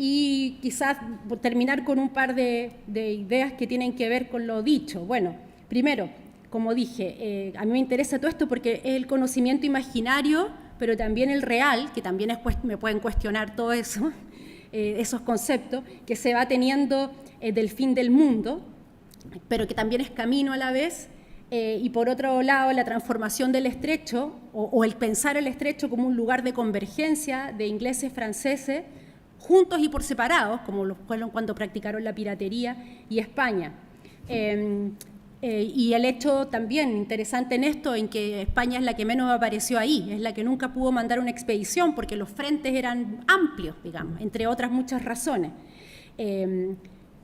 y quizás terminar con un par de ideas que tienen que ver con lo dicho. Bueno, primero, como dije, a mí me interesa todo esto porque es el conocimiento imaginario, pero también el real, que también me pueden cuestionar todo eso, esos conceptos, que se va teniendo del fin del mundo, pero que también es camino a la vez. Y por otro lado, la transformación del estrecho, o el pensar el estrecho como un lugar de convergencia de ingleses, franceses, juntos y por separados, como lo fueron cuando practicaron la piratería, y España. Y el hecho también interesante en esto, en que España es la que menos apareció ahí, es la que nunca pudo mandar una expedición, porque los frentes eran amplios, digamos, entre otras muchas razones.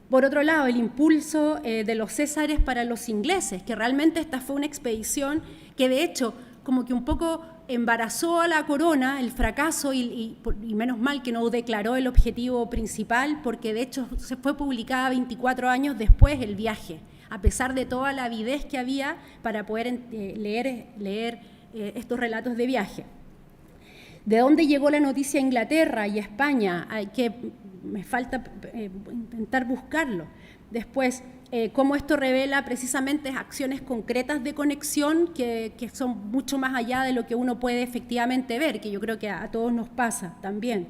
Por otro lado, el impulso de los Césares para los ingleses, que realmente esta fue una expedición que de hecho como que un poco embarazó a la corona el fracaso, y menos mal que no declaró el objetivo principal, porque de hecho se fue publicada 24 años después el viaje, a pesar de toda la avidez que había para poder leer estos relatos de viaje. ¿De dónde llegó la noticia a Inglaterra y a España? Me falta intentar buscarlo. Después, cómo esto revela precisamente acciones concretas de conexión que son mucho más allá de lo que uno puede efectivamente ver, que yo creo que a todos nos pasa también.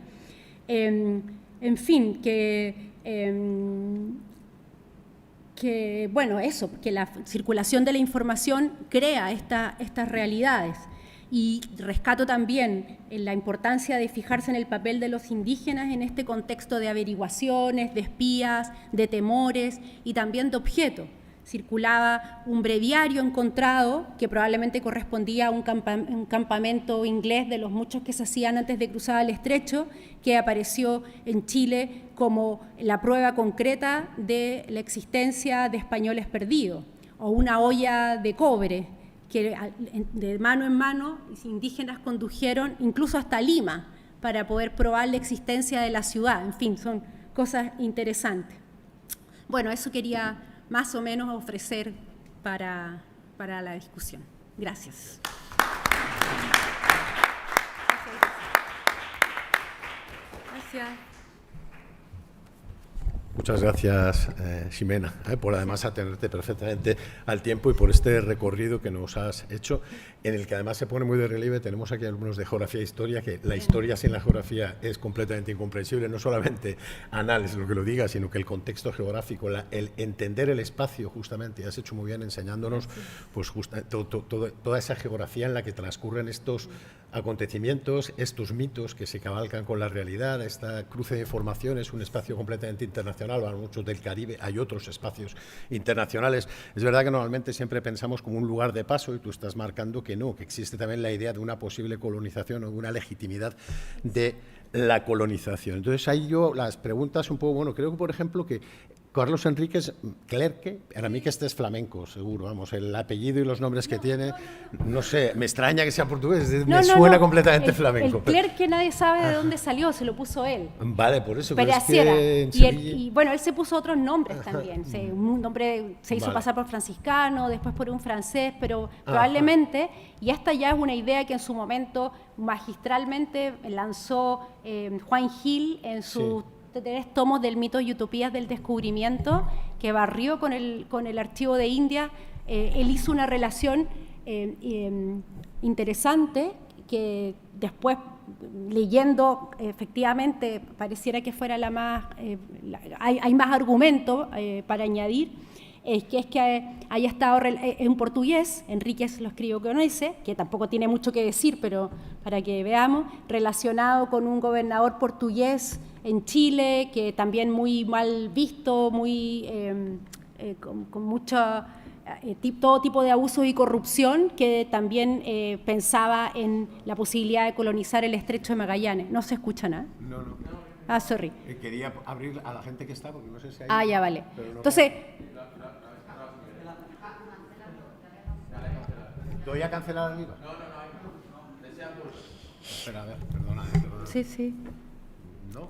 En fin, bueno, eso, que la circulación de la información crea estas realidades. Y rescato también la importancia de fijarse en el papel de los indígenas en este contexto de averiguaciones, de espías, de temores y también de objetos. circulaba un breviario encontrado que probablemente correspondía a un campamento inglés de los muchos que se hacían antes de cruzar el estrecho, que apareció en Chile como la prueba concreta de la existencia de españoles perdidos, o una olla de cobre que de mano en mano indígenas condujeron incluso hasta Lima para poder probar la existencia de la ciudad. En fin, son cosas interesantes. Bueno, eso quería más o menos ofrecer para la discusión. Gracias. Gracias. Muchas gracias, Ximena, por además atenerte perfectamente al tiempo y por este recorrido que nos has hecho, en el que además se pone muy de relieve. Tenemos aquí alumnos de geografía e historia, que la historia sin la geografía es completamente incomprensible, no solamente Anal es lo que lo diga, sino que el contexto geográfico, el entender el espacio, justamente, y has hecho muy bien enseñándonos pues, toda esa geografía en la que transcurren estos acontecimientos, estos mitos que se cabalcan con la realidad. Esta cruce de información es un espacio completamente internacional, van muchos del Caribe, hay otros espacios internacionales. Es verdad que normalmente siempre pensamos como un lugar de paso, y tú estás marcando que no, que existe también la idea de una posible colonización o de una legitimidad de la colonización. Entonces ahí yo las preguntas un poco, bueno, creo que por ejemplo que Carlos Enríquez Clerque, para mí que este es flamenco, seguro, vamos, el apellido y los nombres que tiene, no sé, me extraña que sea portugués, me suena completamente flamenco. El Clerque nadie sabe de dónde salió, se lo puso él. Vale, por eso. Pero así era. Y bueno, él se puso otros nombres también, un nombre se hizo pasar por franciscano, después por un francés, pero probablemente, y esta ya es una idea que en su momento magistralmente lanzó Juan Gil en su... 3 tomos del mito y utopías del descubrimiento, que barrió con el archivo de India. Él hizo una relación interesante que después, leyendo, efectivamente, pareciera que fuera la más... hay más argumentos para añadir, que es que haya estado en portugués, Enríquez lo escribió con ese, que tampoco tiene mucho que decir, pero para que veamos, relacionado con un gobernador portugués en Chile, que también muy mal visto, muy con mucho, todo tipo de abusos y corrupción, que también pensaba en la posibilidad de colonizar el estrecho de Magallanes. ¿No se escucha nada? No, no. Ah, sorry. Quería abrir a la gente que está, porque no sé si hay... Ah, ya, vale. No, entonces... ¿Doy a cancelar el IVA? No. Espera, a ver, perdona. Sí, sí. No.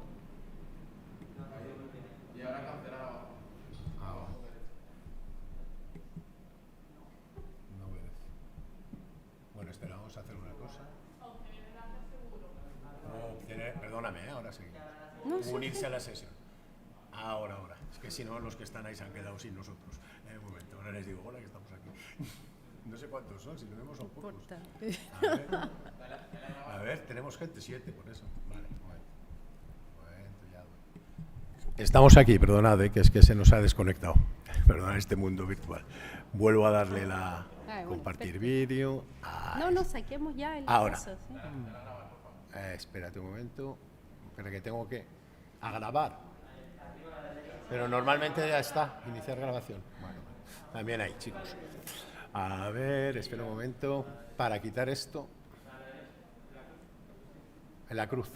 Y ahora cancelar abajo. No obedece. Bueno, espera, vamos a hacer una cosa. Perdóname, ahora sí. No, sí, Unirse sí. a la sesión. Ahora. Es que si no, los que están ahí se han quedado sin nosotros. En un momento, ahora les digo, hola, que estamos aquí. No sé cuántos son, si lo vemos son pocos. A ver, tenemos gente, 7, por eso. Vale, momento, ya voy. Estamos aquí, perdonad, que es que se nos ha desconectado. Perdonad este mundo virtual. Vuelvo a darle la compartir vídeo. No, saquemos ya el ahora. caso, ¿sí? Espérate un momento. Espera que tengo que grabar. Pero normalmente ya está, iniciar grabación. Bueno, también hay, chicos. A ver, espera un momento, para quitar esto, en la cruz.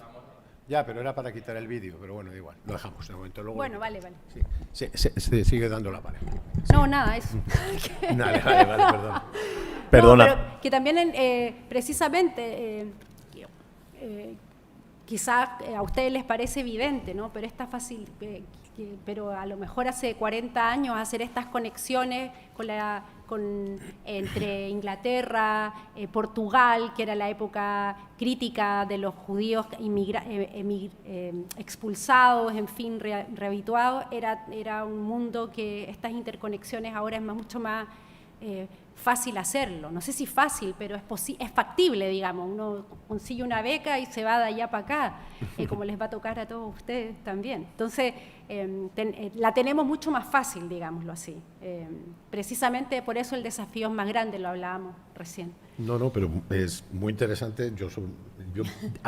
Ya, pero era para quitar el vídeo, pero bueno, da igual, lo dejamos de momento. Luego bueno, vale. Sí, se sigue dando la pared. Sí. No, nada, eso. Vale, perdona. Perdona. No, pero que también, precisamente, quizás a ustedes les parece evidente, ¿no? Pero esta fácil... pero a lo mejor hace 40 años hacer estas conexiones entre Inglaterra, Portugal, que era la época crítica de los judíos expulsados, en fin, rehabituados, era un mundo que estas interconexiones ahora es mucho más fácil hacerlo. No sé si fácil, pero es factible, digamos. Uno consigue una beca y se va de allá para acá, como les va a tocar a todos ustedes también. Entonces, la tenemos mucho más fácil, digámoslo así. Precisamente por eso el desafío es más grande, lo hablábamos recién. No, pero es muy interesante. Yo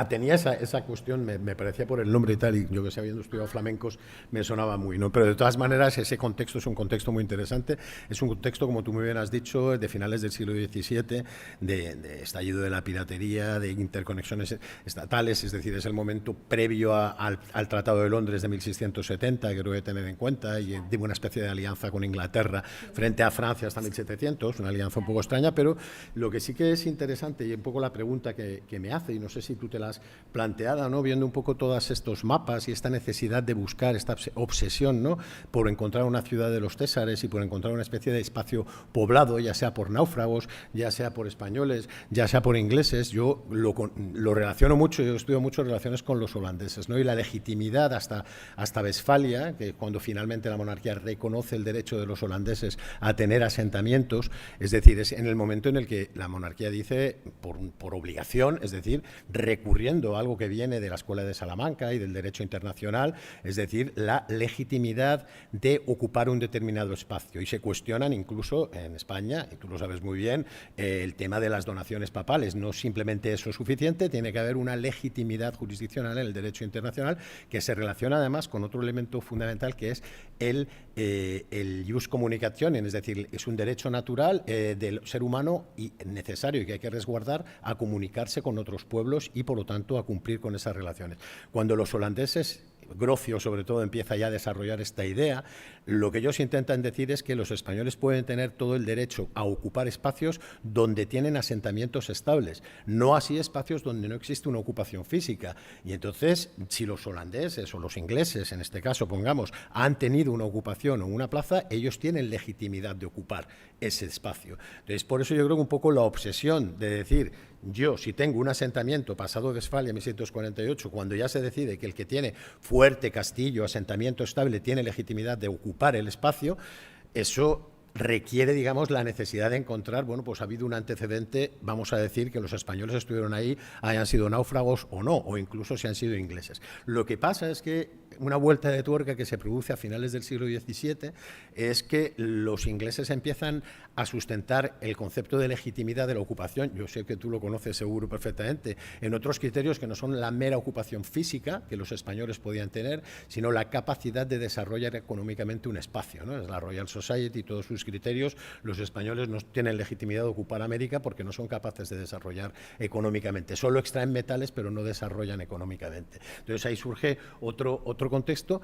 tenía esa cuestión, me parecía por el nombre y tal, y yo que sé, habiendo estudiado flamencos, me sonaba muy, ¿no? Pero de todas maneras, ese contexto es un contexto muy interesante. Es un contexto, como tú muy bien has dicho, de finales del siglo XVII, de estallido de la piratería, de interconexiones estatales, es decir, es el momento previo al Tratado de Londres de 1670, que creo que tener en cuenta, y de una especie de alianza con Inglaterra frente a Francia hasta 1700, una alianza un poco extraña, pero lo que sí que es interesante, y un poco la pregunta que me hace, y no sé si tú te la has planteado, ¿no? Viendo un poco todos estos mapas y esta necesidad de buscar, esta obsesión, ¿no? Por encontrar una ciudad de los Césares y por encontrar una especie de espacio poblado, ya sea por náufragos, ya sea por españoles, ya sea por ingleses. Yo lo relaciono mucho, yo estudio mucho relaciones con los holandeses, ¿no? Y la legitimidad hasta Westfalia, que cuando finalmente la monarquía reconoce el derecho de los holandeses a tener asentamientos, es decir, es en el momento en el que la monarquía dice, por obligación, es decir, recurriendo a algo que viene de la Escuela de Salamanca y del derecho internacional, es decir, la legitimidad de ocupar un determinado espacio. Y se cuestionan incluso en España, y tú lo sabes muy bien, el tema de las donaciones papales. No simplemente eso es suficiente, tiene que haber una legitimidad jurisdiccional en el derecho internacional que se relaciona además con otro elemento fundamental que es el ius communicationem, es decir, es un derecho natural del ser humano y necesario y que hay que resguardar a comunicarse con otros pueblos y por lo tanto a cumplir con esas relaciones. Cuando los holandeses, Grocio sobre todo, empieza ya a desarrollar esta idea, lo que ellos intentan decir es que los españoles pueden tener todo el derecho a ocupar espacios donde tienen asentamientos estables, no así espacios donde no existe una ocupación física. Y entonces, si los holandeses o los ingleses, en este caso, pongamos, han tenido una ocupación o una plaza, ellos tienen legitimidad de ocupar ese espacio. Entonces, por eso yo creo que un poco la obsesión de decir, yo, si tengo un asentamiento pasado de Westfalia en 1648, cuando ya se decide que el que tiene fuerte, castillo, asentamiento estable, tiene legitimidad de ocupar el espacio, eso requiere, digamos, la necesidad de encontrar, bueno, pues ha habido un antecedente, vamos a decir, que los españoles estuvieron ahí, hayan sido náufragos o no, o incluso si han sido ingleses. Lo que pasa es que una vuelta de tuerca que se produce a finales del siglo XVII es que los ingleses empiezan a sustentar el concepto de legitimidad de la ocupación, yo sé que tú lo conoces seguro perfectamente, en otros criterios que no son la mera ocupación física que los españoles podían tener, sino la capacidad de desarrollar económicamente un espacio, ¿no? Es la Royal Society y todos sus criterios. Los españoles no tienen legitimidad de ocupar América porque no son capaces de desarrollar económicamente. Solo extraen metales, pero no desarrollan económicamente. Entonces ahí surge otro contexto,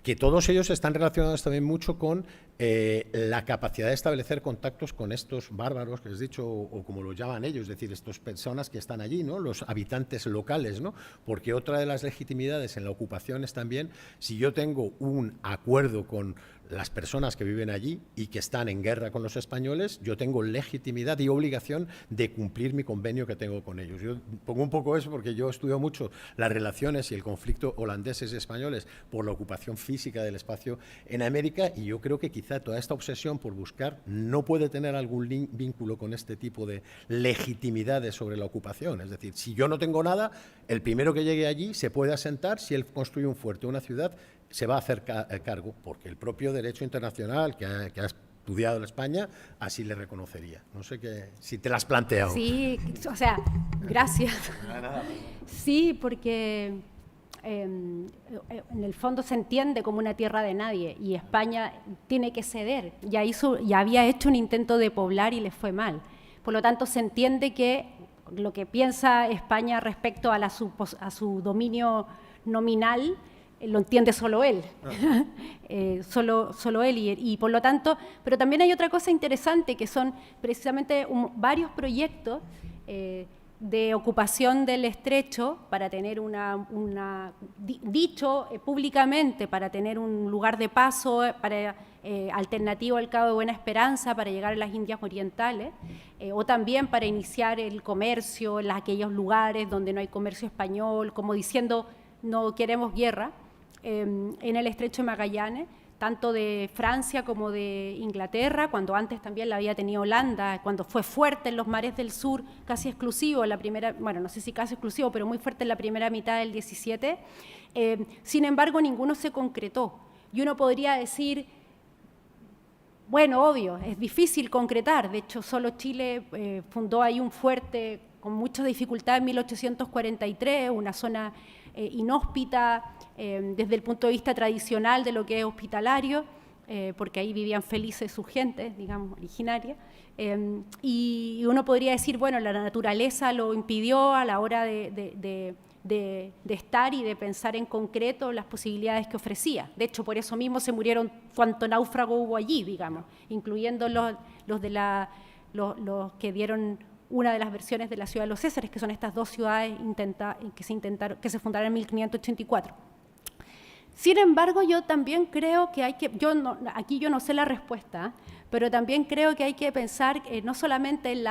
que todos ellos están relacionados también mucho con la capacidad de establecer contactos con estos bárbaros, que les he dicho, o como lo llaman ellos, es decir, estas personas que están allí, ¿no? Los habitantes locales, ¿no? Porque otra de las legitimidades en la ocupación es también, si yo tengo un acuerdo con las personas que viven allí y que están en guerra con los españoles, yo tengo legitimidad y obligación de cumplir mi convenio que tengo con ellos. Yo pongo un poco eso porque yo estudio mucho las relaciones y el conflicto holandeses y españoles por la ocupación física del espacio en América, y yo creo que quizá toda esta obsesión por buscar no puede tener algún vínculo con este tipo de legitimidades sobre la ocupación. Es decir, si yo no tengo nada, el primero que llegue allí se puede asentar, si él construye un fuerte o una ciudad, se va a hacer cargo, porque el propio derecho internacional que ha estudiado en España así le reconocería. No sé si te lo has planteado. Sí, o sea, gracias. Sí, porque en el fondo se entiende como una tierra de nadie y España tiene que ceder. Ya había hecho un intento de poblar y le fue mal. Por lo tanto, se entiende que lo que piensa España respecto a su dominio nominal lo entiende solo él, solo él, y por lo tanto, pero también hay otra cosa interesante que son precisamente varios proyectos de ocupación del estrecho para tener dicho públicamente, para tener un lugar de paso alternativo al Cabo de Buena Esperanza para llegar a las Indias Orientales, o también para iniciar el comercio en aquellos lugares donde no hay comercio español, como diciendo no queremos guerra, en el estrecho de Magallanes. tanto de Francia como de Inglaterra, cuando antes también la había tenido Holanda, cuando fue fuerte en los mares del sur, casi exclusivo, la primera, bueno, no sé si casi exclusivo, pero muy fuerte en la primera mitad del 17. Sin embargo, ninguno se concretó. Y uno podría decir, bueno, obvio, es difícil concretar. De hecho, solo Chile fundó ahí un fuerte con mucha dificultad en 1843, una zona inhóspita desde el punto de vista tradicional de lo que es hospitalario, porque ahí vivían felices sus gentes, digamos, originarias. Y uno podría decir, bueno, la naturaleza lo impidió a la hora de estar y de pensar en concreto las posibilidades que ofrecía. De hecho, por eso mismo se murieron cuanto náufrago hubo allí, digamos, incluyendo los que dieron una de las versiones de la ciudad de los Césares, que son estas dos ciudades que se fundaron en 1584. Sin embargo, yo también creo que aquí yo no sé la respuesta, pero también creo que hay que pensar no solamente en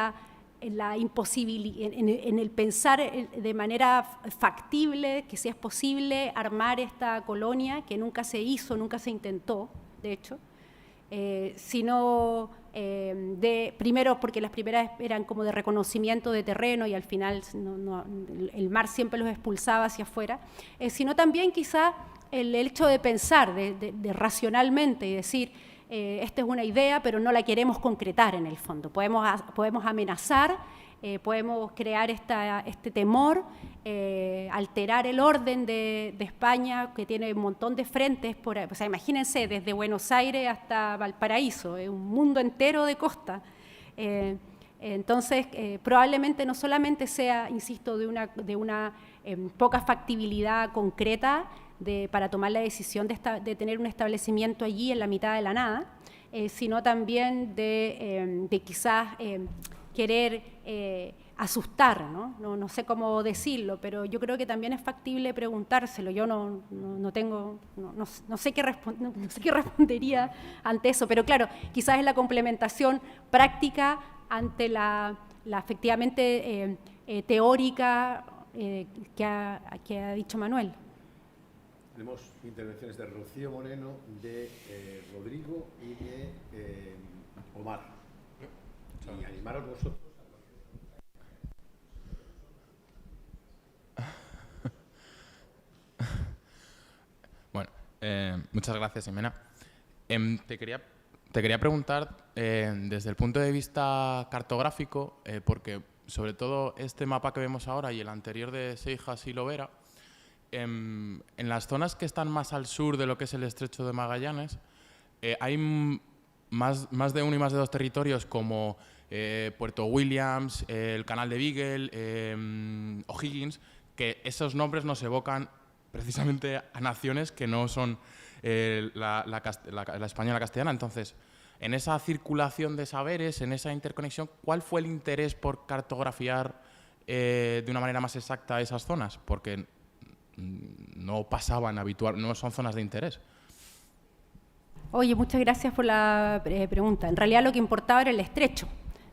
el pensar de manera factible, que si es posible armar esta colonia, que nunca se hizo, nunca se intentó, de hecho, sino primero porque las primeras eran como de reconocimiento de terreno y al final el mar siempre los expulsaba hacia afuera, sino también quizá el hecho de pensar de racionalmente y decir, esta es una idea, pero no la queremos concretar en el fondo. Podemos amenazar, podemos crear este temor, alterar el orden de España, que tiene un montón de frentes. O sea, imagínense, desde Buenos Aires hasta Valparaíso, un mundo entero de costa. Entonces, probablemente no solamente sea, insisto, de una poca factibilidad concreta para tomar la decisión de tener un establecimiento allí en la mitad de la nada, sino también de quizás querer asustar, ¿no? No sé cómo decirlo, pero yo creo que también es factible preguntárselo. Yo no sé qué respondería ante eso, pero claro, quizás es la complementación práctica ante la efectivamente teórica que ha dicho Manuel. Tenemos intervenciones de Rocío Moreno, de Rodrigo y de Omar. Y animaros vosotros. Bueno, muchas gracias, Ximena. Te quería preguntar, desde el punto de vista cartográfico, porque sobre todo este mapa que vemos ahora y el anterior de Seijas y Lovera, en las zonas que están más al sur de lo que es el Estrecho de Magallanes, hay más de uno y más de dos territorios como Puerto Williams, el Canal de Beagle, O'Higgins, que esos nombres nos evocan precisamente a naciones que no son la española castellana. Entonces, en esa circulación de saberes, en esa interconexión, ¿cuál fue el interés por cartografiar de una manera más exacta esas zonas? Porque no pasaban no son zonas de interés. Oye, muchas gracias por la pregunta. En realidad lo que importaba era el estrecho.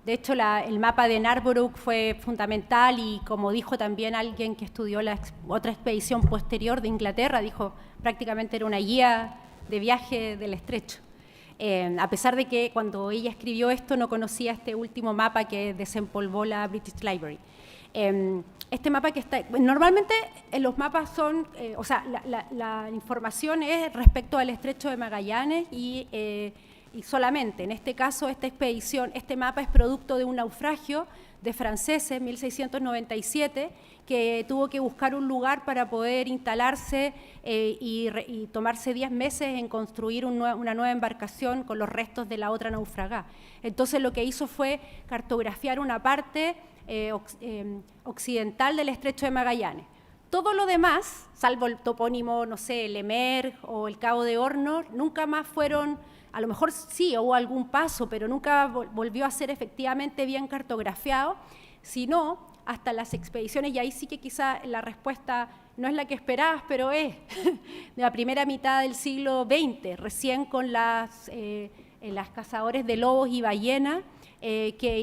De hecho, el mapa de Narborough fue fundamental y, como dijo también alguien que estudió otra expedición posterior de Inglaterra, dijo prácticamente era una guía de viaje del estrecho. A pesar de que cuando ella escribió esto no conocía este último mapa que desempolvó la British Library. Este mapa que está... Normalmente los mapas son... o sea, la información es respecto al Estrecho de Magallanes y solamente. En este caso, esta expedición, este mapa es producto de un naufragio de franceses en 1697 que tuvo que buscar un lugar para poder instalarse y tomarse 10 meses en construir una nueva embarcación con los restos de la otra naufragada. Entonces lo que hizo fue cartografiar una parte occidental del Estrecho de Magallanes. Todo lo demás, salvo el topónimo, no sé, Lemer o el Cabo de Hornos, nunca más fueron, a lo mejor sí hubo algún paso, pero nunca volvió a ser efectivamente bien cartografiado, sino hasta las expediciones, y ahí sí que quizá la respuesta no es la que esperabas, pero es de la primera mitad del siglo XX, recién con las cazadores de lobos y ballenas, que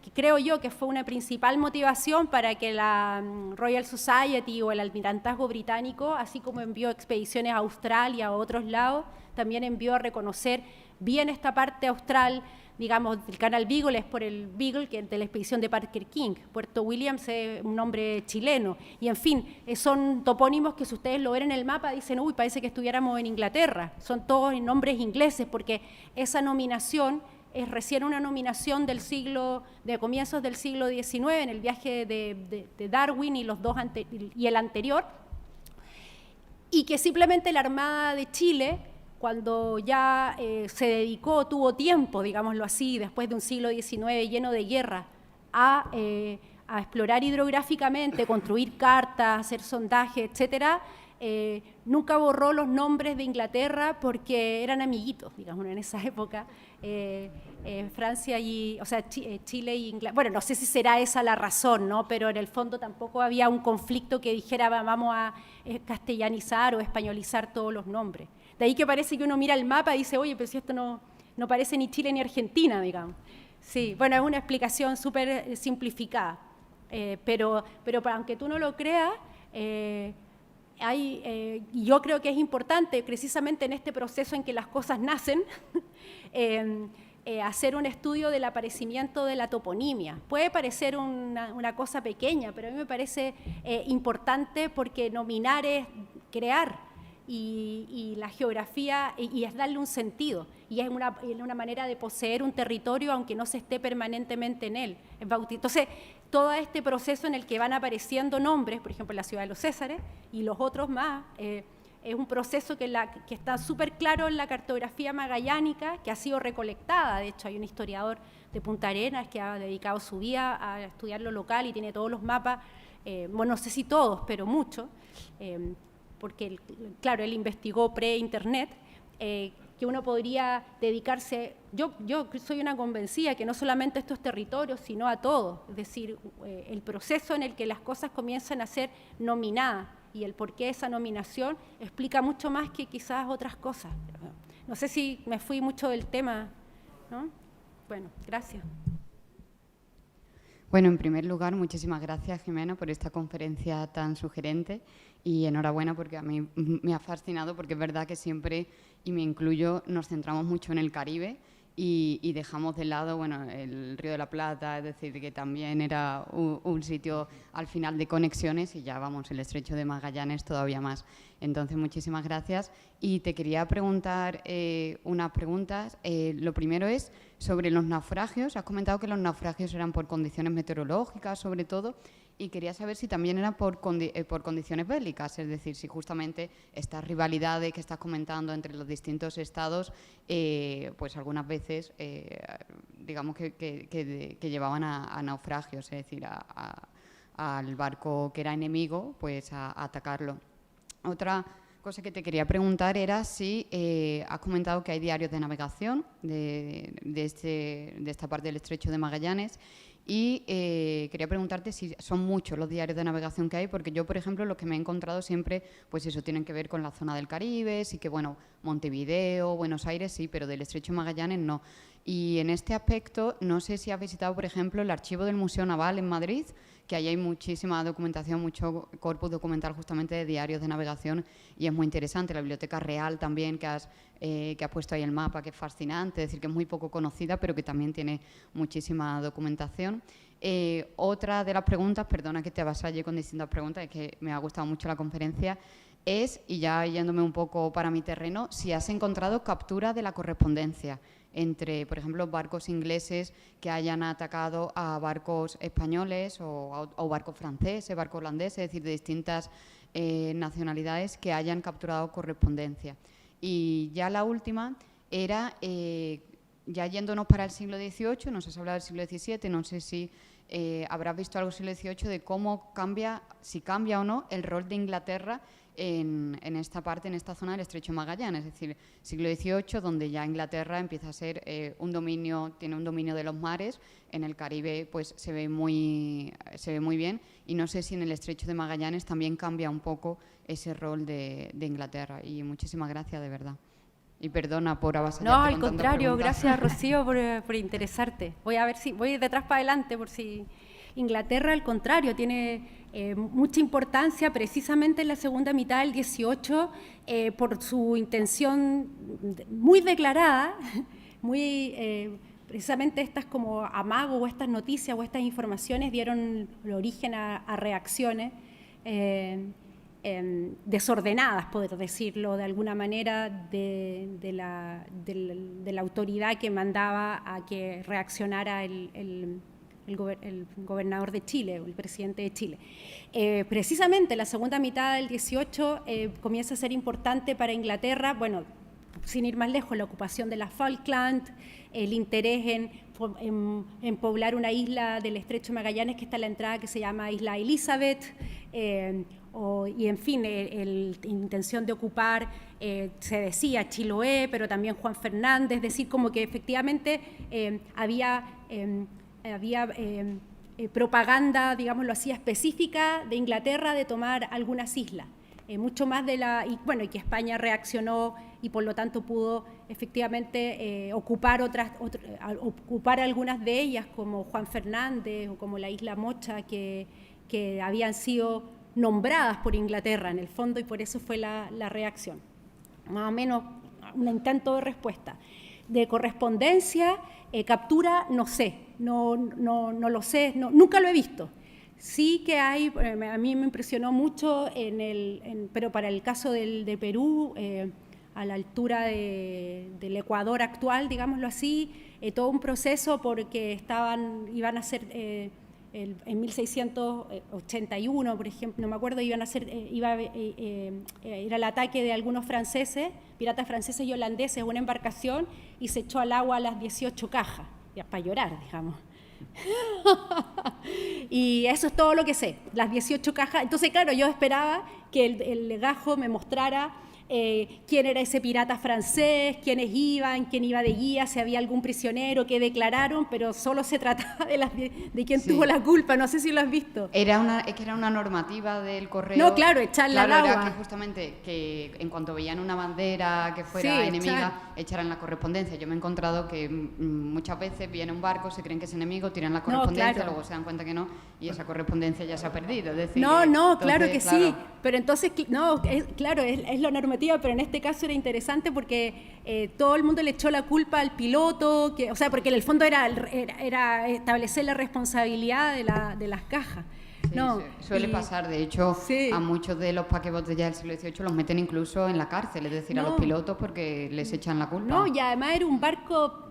que creo yo que fue una principal motivación para que la Royal Society o el Almirantazgo Británico, así como envió expediciones a Australia o a otros lados, también envió a reconocer bien esta parte austral, digamos, el canal Beagle es por el Beagle, que es de la expedición de Parker King. Puerto Williams es un nombre chileno. Y en fin, son topónimos que si ustedes lo ven en el mapa dicen, uy, parece que estuviéramos en Inglaterra. Son todos nombres ingleses porque esa nominación es recién una nominación del siglo, de comienzos del siglo XIX, en el viaje de Darwin y y el anterior, y que simplemente la Armada de Chile, cuando ya se dedicó, tuvo tiempo, digámoslo así, después de un siglo XIX lleno de guerra, a explorar hidrográficamente, construir cartas, hacer sondaje, etcétera, nunca borró los nombres de Inglaterra porque eran amiguitos, digamos, en esa época. Francia y, o sea, Chile y Inglaterra. Bueno, no sé si será esa la razón, ¿no? Pero en el fondo tampoco había un conflicto que dijera vamos a castellanizar o españolizar todos los nombres. De ahí que parece que uno mira el mapa y dice, oye, pero si esto no parece ni Chile ni Argentina, digamos. Sí, bueno, es una explicación súper simplificada, pero aunque tú no lo creas, yo creo que es importante, precisamente en este proceso en que las cosas nacen, hacer un estudio del aparecimiento de la toponimia. Puede parecer una cosa pequeña, pero a mí me parece importante porque nominar es crear. Y la geografía y es darle un sentido y es una manera de poseer un territorio aunque no se esté permanentemente en él. Entonces, todo este proceso en el que van apareciendo nombres, por ejemplo, la ciudad de los Césares y los otros más, es un proceso que está súper claro en la cartografía magallánica, que ha sido recolectada. De hecho, hay un historiador de Punta Arenas que ha dedicado su vida a estudiar lo local y tiene todos los mapas, bueno, no sé si todos, pero muchos, porque, claro, él investigó pre-internet, que uno podría dedicarse. Yo soy una convencida que no solamente a estos territorios, sino a todos. Es decir, el proceso en el que las cosas comienzan a ser nominadas y el porqué de esa nominación explica mucho más que quizás otras cosas. No sé si me fui mucho del tema, ¿no? Bueno, gracias. Bueno, en primer lugar, muchísimas gracias, Jimena, por esta conferencia tan sugerente y enhorabuena porque a mí me ha fascinado porque es verdad que siempre, y me incluyo, nos centramos mucho en el Caribe y dejamos de lado, bueno, el Río de la Plata, es decir, que también era un sitio al final de conexiones y ya vamos, el Estrecho de Magallanes todavía más. Entonces, muchísimas gracias. Y te quería preguntar unas preguntas. Lo primero es sobre los naufragios. Has comentado que los naufragios eran por condiciones meteorológicas, sobre todo, y quería saber si también eran por condiciones bélicas, es decir, si justamente estas rivalidades que estás comentando entre los distintos estados, pues algunas veces, digamos que llevaban a naufragios, es decir, al barco que era enemigo, pues a atacarlo. Otra cosa que te quería preguntar era si has comentado que hay diarios de navegación de esta parte del Estrecho de Magallanes y quería preguntarte si son muchos los diarios de navegación que hay, porque yo, por ejemplo, los que me he encontrado siempre, pues eso, tienen que ver con la zona del Caribe, sí que, bueno, Montevideo, Buenos Aires, sí, pero del Estrecho de Magallanes no. Y en este aspecto, no sé si has visitado, por ejemplo, el archivo del Museo Naval en Madrid, que ahí hay muchísima documentación, mucho corpus documental justamente de diarios de navegación y es muy interesante. La Biblioteca Real también, que has puesto ahí el mapa, que es fascinante, es decir, que es muy poco conocida, pero que también tiene muchísima documentación. Otra de las preguntas, perdona que te avasalle con distintas preguntas, es que me ha gustado mucho la conferencia, es, y ya yéndome un poco para mi terreno, si has encontrado captura de la correspondencia entre, por ejemplo, barcos ingleses que hayan atacado a barcos españoles o barcos franceses, barcos holandeses, es decir, de distintas nacionalidades que hayan capturado correspondencia. Y ya la última era, ya yéndonos para el siglo XVIII, nos has hablado del siglo XVII, no sé si habrás visto algo del siglo XVIII de cómo cambia, si cambia o no, el rol de Inglaterra en esta parte, en esta zona del Estrecho de Magallanes, es decir, siglo XVIII, donde ya Inglaterra empieza a ser tiene un dominio de los mares, en el Caribe pues se ve muy bien, y no sé si en el Estrecho de Magallanes también cambia un poco ese rol de Inglaterra, y muchísimas gracias, de verdad. Y perdona por No, avasallarte al con tantas contrario, preguntas. gracias Rocío por interesarte. Voy a ver si voy de atrás para adelante por si Inglaterra, al contrario, tiene mucha importancia precisamente en la segunda mitad del 18 por su intención muy declarada, muy precisamente estas como amagos o estas noticias o estas informaciones dieron origen a reacciones desordenadas, poder decirlo de alguna manera, de la autoridad que mandaba a que reaccionara el gobernador de Chile, o el presidente de Chile. Precisamente la segunda mitad del 18 comienza a ser importante para Inglaterra, bueno, sin ir más lejos, la ocupación de las Falkland, el interés en poblar una isla del Estrecho de Magallanes que está a la entrada, que se llama Isla Elizabeth, y en fin, la intención de ocupar, se decía Chiloé, pero también Juan Fernández, es decir, como que efectivamente había propaganda, digámoslo así, específica de Inglaterra de tomar algunas islas. Mucho más y que España reaccionó y por lo tanto pudo efectivamente ocupar algunas de ellas, como Juan Fernández o como la isla Mocha, que habían sido nombradas por Inglaterra en el fondo, y por eso fue la reacción. Más o menos un intento de respuesta. De correspondencia, captura, no sé, no lo sé, nunca lo he visto. Sí que hay, a mí me impresionó mucho, pero para el caso de Perú, a la altura del Ecuador actual, digámoslo así, todo un proceso porque iban a ser, en 1681, por ejemplo, no me acuerdo, era el ataque de algunos franceses, piratas franceses y holandeses, una embarcación, y se echó al agua las 18 cajas, ya para llorar, digamos. Y eso es todo lo que sé, las 18 cajas. Entonces, claro, yo esperaba que el legajo me mostrara quién era ese pirata francés, quiénes iban, quién iba de guía, si había algún prisionero, qué declararon, pero solo se trataba de quién tuvo la culpa. No sé si lo has visto. Es que era una normativa del correo. No, claro, echarla al agua. Era que justamente que en cuanto veían una bandera que fuera enemiga, echaran la correspondencia. Yo me he encontrado que muchas veces viene un barco, se creen que es enemigo, tiran la correspondencia, luego se dan cuenta que no, y esa correspondencia ya se ha perdido. Es decir, claro que sí, pero entonces, claro, es la normativa, pero en este caso era interesante porque todo el mundo le echó la culpa al piloto, porque en el fondo era establecer la responsabilidad de las cajas. Sí, suele pasar, de hecho, a muchos de los paquebotes ya del siglo XVIII los meten incluso en la cárcel, es decir, a los pilotos porque les echan la culpa. No, y además era un barco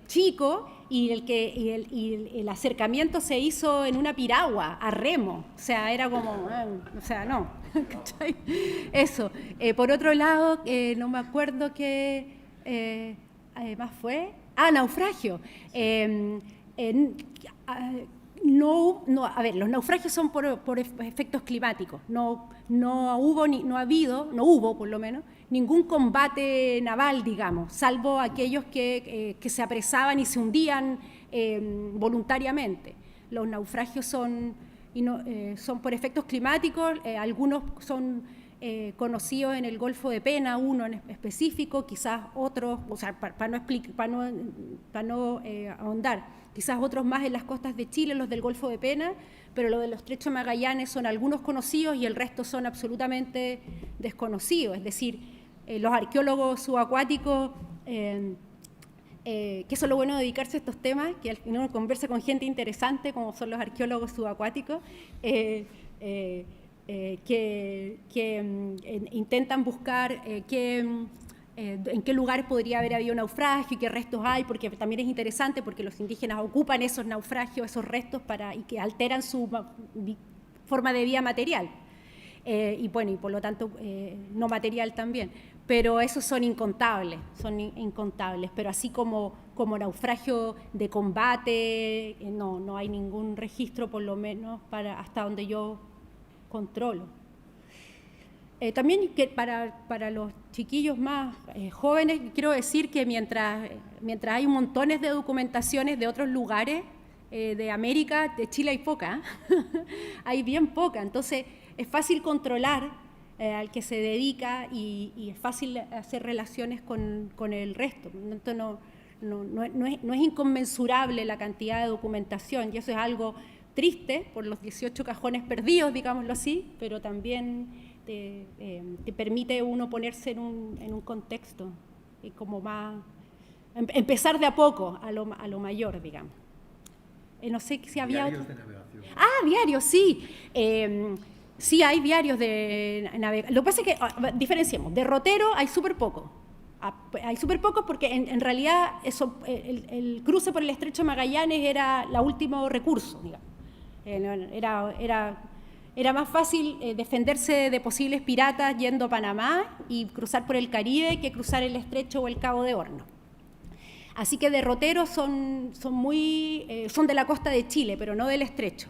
chico y el acercamiento se hizo en una piragua, a remo, o sea, era como, no, ¿cachai? Eso. Por otro lado, no me acuerdo qué además fue, naufragio. Los naufragios son por efectos climáticos. No hubo por lo menos ningún combate naval, digamos, salvo aquellos que se apresaban y se hundían voluntariamente. Los naufragios son por efectos climáticos, algunos son conocidos en el Golfo de Pena, uno en específico, quizás otros, para no ahondar, quizás otros más en las costas de Chile, los del Golfo de Pena, pero los de los Estrechos de Magallanes son algunos conocidos y el resto son absolutamente desconocidos. Es decir, los arqueólogos subacuáticos, que eso es lo bueno de dedicarse a estos temas, que al final uno conversa con gente interesante, como son los arqueólogos subacuáticos, que intentan buscar en qué lugares podría haber habido naufragio y qué restos hay, porque también es interesante porque los indígenas ocupan esos naufragios, esos restos y que alteran su forma de vida material. Y por lo tanto no material también, pero esos son incontables, pero así como naufragio de combate, no hay ningún registro, por lo menos hasta donde yo controlo. También que para los chiquillos más jóvenes, quiero decir que mientras hay montones de documentaciones de otros lugares de América, de Chile hay poca, hay bien poca, entonces es fácil controlar al que se dedica y es fácil hacer relaciones con el resto. Entonces no es inconmensurable la cantidad de documentación y eso es algo triste por los 18 cajones perdidos, digámoslo así, pero también te permite uno ponerse en un contexto y como más, empezar de a poco a lo mayor, digamos. No sé si había Diarios otro. de navegación. Ah, diarios, sí. Sí, hay diarios de navegación. Lo que pasa es que, diferenciemos, derrotero hay súper poco. Hay súper pocos porque en realidad el cruce por el Estrecho de Magallanes era el último recurso, digamos. Era más fácil defenderse de posibles piratas yendo a Panamá y cruzar por el Caribe que cruzar el Estrecho o el Cabo de Horno. Así que derroteros son de la costa de Chile, pero no del Estrecho.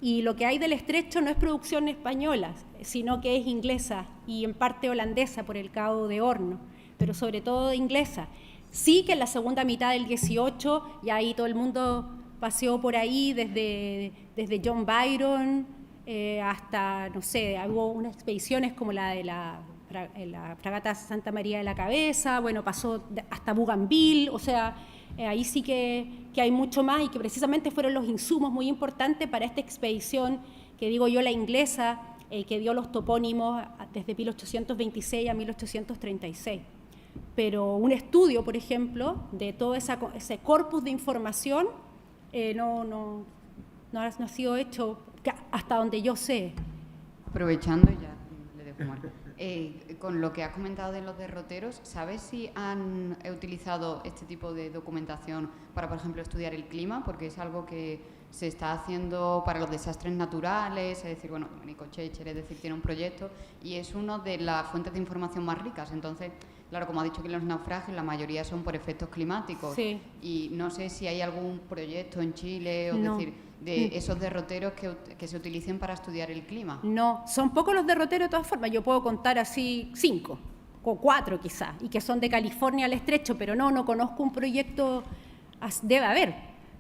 Y lo que hay del Estrecho no es producción española, sino que es inglesa y en parte holandesa por el Cabo de Horno, pero sobre todo inglesa. Sí que en la segunda mitad del 18, ya ahí todo el mundo paseó por ahí, desde John Byron hasta, no sé, hubo unas expediciones como la de la fragata Santa María de la Cabeza, bueno, pasó hasta Bougainville, o sea, ahí sí que hay mucho más y que precisamente fueron los insumos muy importantes para esta expedición, que digo yo, la inglesa, que dio los topónimos desde 1826 a 1836. Pero un estudio, por ejemplo, de todo ese corpus de información no ha sido hecho hasta donde yo sé. Aprovechando, ya le dejo Marco. Con lo que has comentado de los derroteros, ¿sabes si han utilizado este tipo de documentación para, por ejemplo, estudiar el clima? Porque es algo que se está haciendo para los desastres naturales, es decir, bueno, Nicochecher, es decir, tiene un proyecto y es una de las fuentes de información más ricas. Entonces, claro, como ha dicho que los naufragios, la mayoría son por efectos climáticos. Sí. Y no sé si hay algún proyecto en Chile, o No. decir, de esos derroteros que se utilicen para estudiar el clima. No, son pocos los derroteros de todas formas, yo puedo contar así 5 o 4 quizás, y que son de California al Estrecho, pero no conozco un proyecto, debe haber,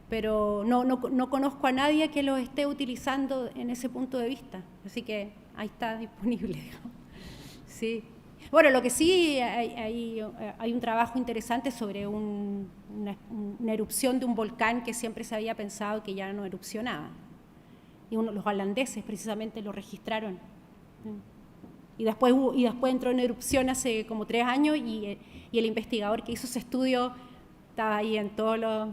pero no conozco a nadie que lo esté utilizando en ese punto de vista, así que ahí está disponible, digamos. Sí. Bueno, lo que sí hay un trabajo interesante sobre una erupción de un volcán que siempre se había pensado que ya no erupcionaba. Y los holandeses precisamente lo registraron. Y después entró en erupción hace como 3 años y el investigador que hizo ese estudio estaba ahí en todos los...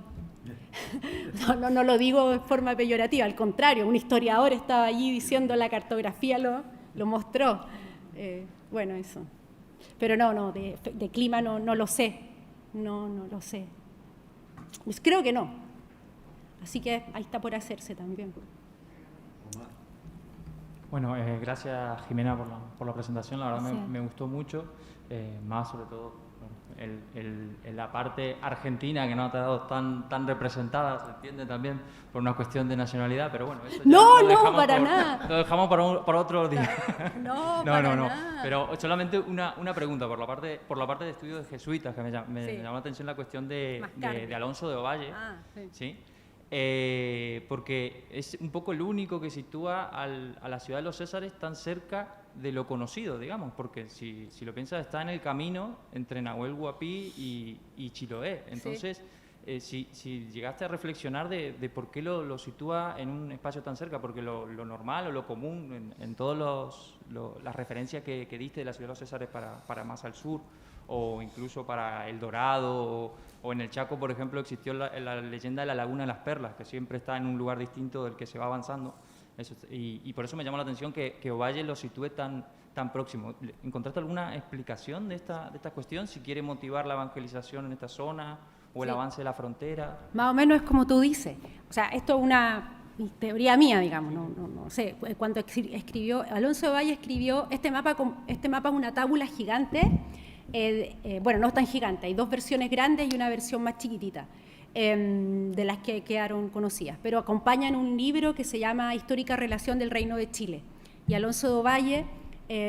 No lo digo de forma peyorativa, al contrario, un historiador estaba allí diciendo la cartografía lo mostró. Bueno, eso. Pero de clima no lo sé, no lo sé. Pues creo que no. Así que ahí está por hacerse también. Bueno, gracias Jimena por la presentación, la verdad Sí. me gustó mucho, más sobre todo en la parte argentina que no ha estado tan representada, se entiende también por una cuestión de nacionalidad, pero bueno, eso ya No, lo dejamos para nada. Lo dejamos para otro día. No, para nada. Pero solamente una pregunta por la parte de estudios de jesuitas, que me Sí. llamó la atención la cuestión de Mascardi. Alonso de Ovalle. Sí. ¿Sí? Porque es un poco el único que sitúa a la ciudad de los Césares tan cerca de lo conocido, digamos, porque si lo piensas está en el camino entre Nahuel Huapi y Chiloé. Entonces, si llegaste a reflexionar de por qué lo sitúa en un espacio tan cerca, porque lo normal o lo común en todas las referencias que diste de la ciudad de los Césares para más al sur, o incluso para El Dorado, o en el Chaco, por ejemplo, existió la leyenda de la Laguna de las Perlas, que siempre está en un lugar distinto del que se va avanzando. Y por eso me llama la atención que Ovalle lo sitúe tan próximo. ¿Encontraste alguna explicación de esta cuestión? Si quiere motivar la evangelización en esta zona o el avance de la frontera. Más o menos es como tú dices. O sea, esto es una teoría mía, digamos, no sé. Cuando escribió, Alonso de Ovalle escribió este mapa es una tábula gigante. Bueno, no es tan gigante, hay 2 versiones grandes y una versión más chiquitita, de las que quedaron conocidas, pero acompañan un libro que se llama Histórica Relación del Reino de Chile, y Alonso de Ovalle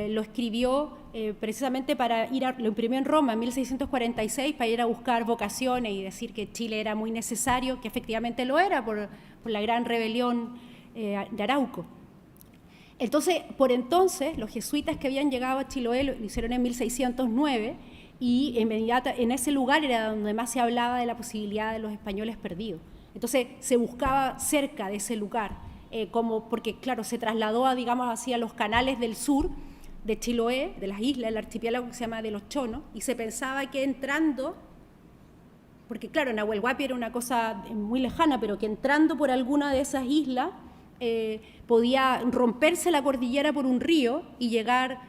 lo escribió precisamente lo imprimió en Roma en 1646 para ir a buscar vocaciones y decir que Chile era muy necesario, que efectivamente lo era por la gran rebelión de Arauco. Entonces, por entonces, los jesuitas que habían llegado a Chiloé lo hicieron en 1609 y en ese lugar era donde más se hablaba de la posibilidad de los españoles perdidos. Entonces, se buscaba cerca de ese lugar, porque, claro, se trasladó a, digamos así, a los canales del sur de Chiloé, de las islas, el archipiélago que se llama de los Chonos, y se pensaba que entrando, porque, claro, Nahuel Huapi era una cosa muy lejana, pero que entrando por alguna de esas islas, podía romperse la cordillera por un río y llegar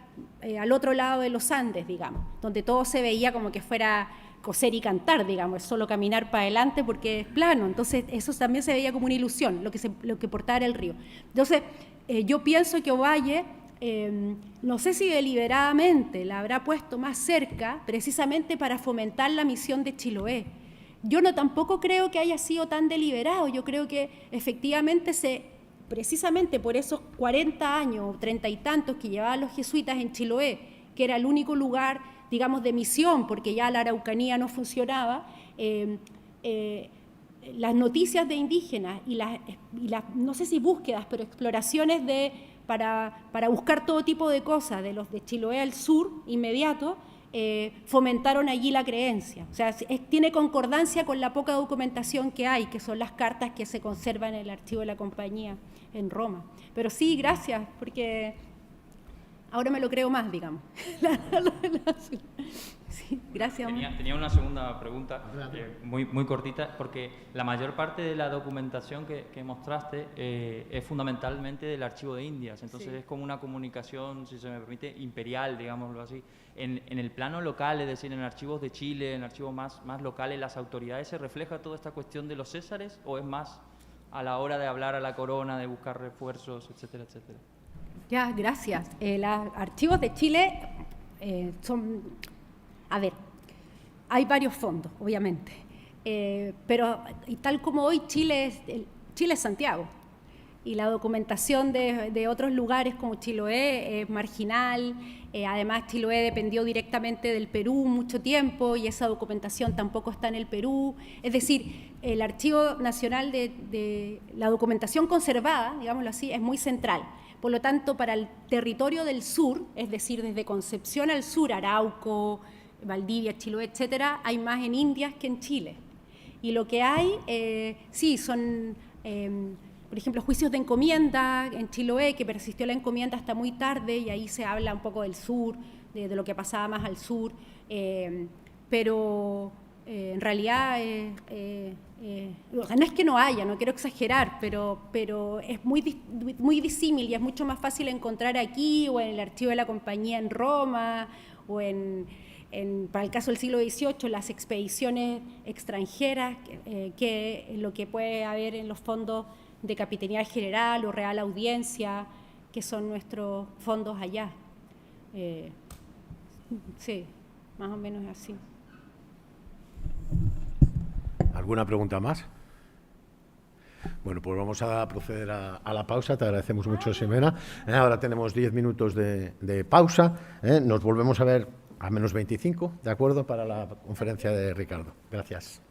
al otro lado de los Andes, digamos, donde todo se veía como que fuera coser y cantar, digamos, es solo caminar para adelante porque es plano. Entonces eso también se veía como una ilusión, lo que portaba era el río. Entonces yo pienso que Ovalle, no sé si deliberadamente la habrá puesto más cerca precisamente para fomentar la misión de Chiloé. Yo tampoco creo que haya sido tan deliberado, yo creo que efectivamente precisamente por esos 40 años, 30 y tantos que llevaban los jesuitas en Chiloé, que era el único lugar, digamos, de misión, porque ya la Araucanía no funcionaba, las noticias de indígenas y las, no sé si búsquedas, pero exploraciones para buscar todo tipo de cosas, de los de Chiloé al sur inmediato, fomentaron allí la creencia. O sea, tiene concordancia con la poca documentación que hay, que son las cartas que se conservan en el archivo de la compañía en Roma. Pero sí, gracias, porque ahora me lo creo más, digamos. Sí, gracias. Tenía una segunda pregunta, muy cortita, porque la mayor parte de la documentación que mostraste es fundamentalmente del Archivo de Indias, entonces es como una comunicación, si se me permite, imperial, digámoslo así. En el plano local, es decir, en archivos de Chile, en archivos más locales, ¿las autoridades se refleja toda esta cuestión de los césares o es más a la hora de hablar a la corona, de buscar refuerzos, etcétera, etcétera? Ya, gracias. Los archivos de Chile son... A ver, hay varios fondos, obviamente, pero y tal como hoy Chile es Santiago, y la documentación de otros lugares como Chiloé es marginal, además Chiloé dependió directamente del Perú mucho tiempo y esa documentación tampoco está en el Perú, es decir, el Archivo Nacional de la documentación conservada, digámoslo así, es muy central. Por lo tanto, para el territorio del sur, es decir, desde Concepción al sur, Arauco, Valdivia, Chiloé, etcétera, hay más en Indias que en Chile. Y lo que hay, sí, son, por ejemplo, juicios de encomienda en Chiloé, que persistió la encomienda hasta muy tarde, y ahí se habla un poco del sur, de lo que pasaba más al sur, pero en realidad, no es que no haya, no quiero exagerar, pero es muy disímil y es mucho más fácil encontrar aquí o en el archivo de la compañía en Roma o para el caso del siglo XVIII, las expediciones extranjeras, que lo que puede haber en los fondos de Capitanía General o Real Audiencia, que son nuestros fondos allá. Sí, más o menos así. ¿Alguna pregunta más? Bueno, pues vamos a proceder a la pausa. Te agradecemos mucho, Ximena. Ahora tenemos 10 minutos de pausa. Nos volvemos a ver a menos 25, ¿de acuerdo? Para la conferencia de Ricardo. Gracias.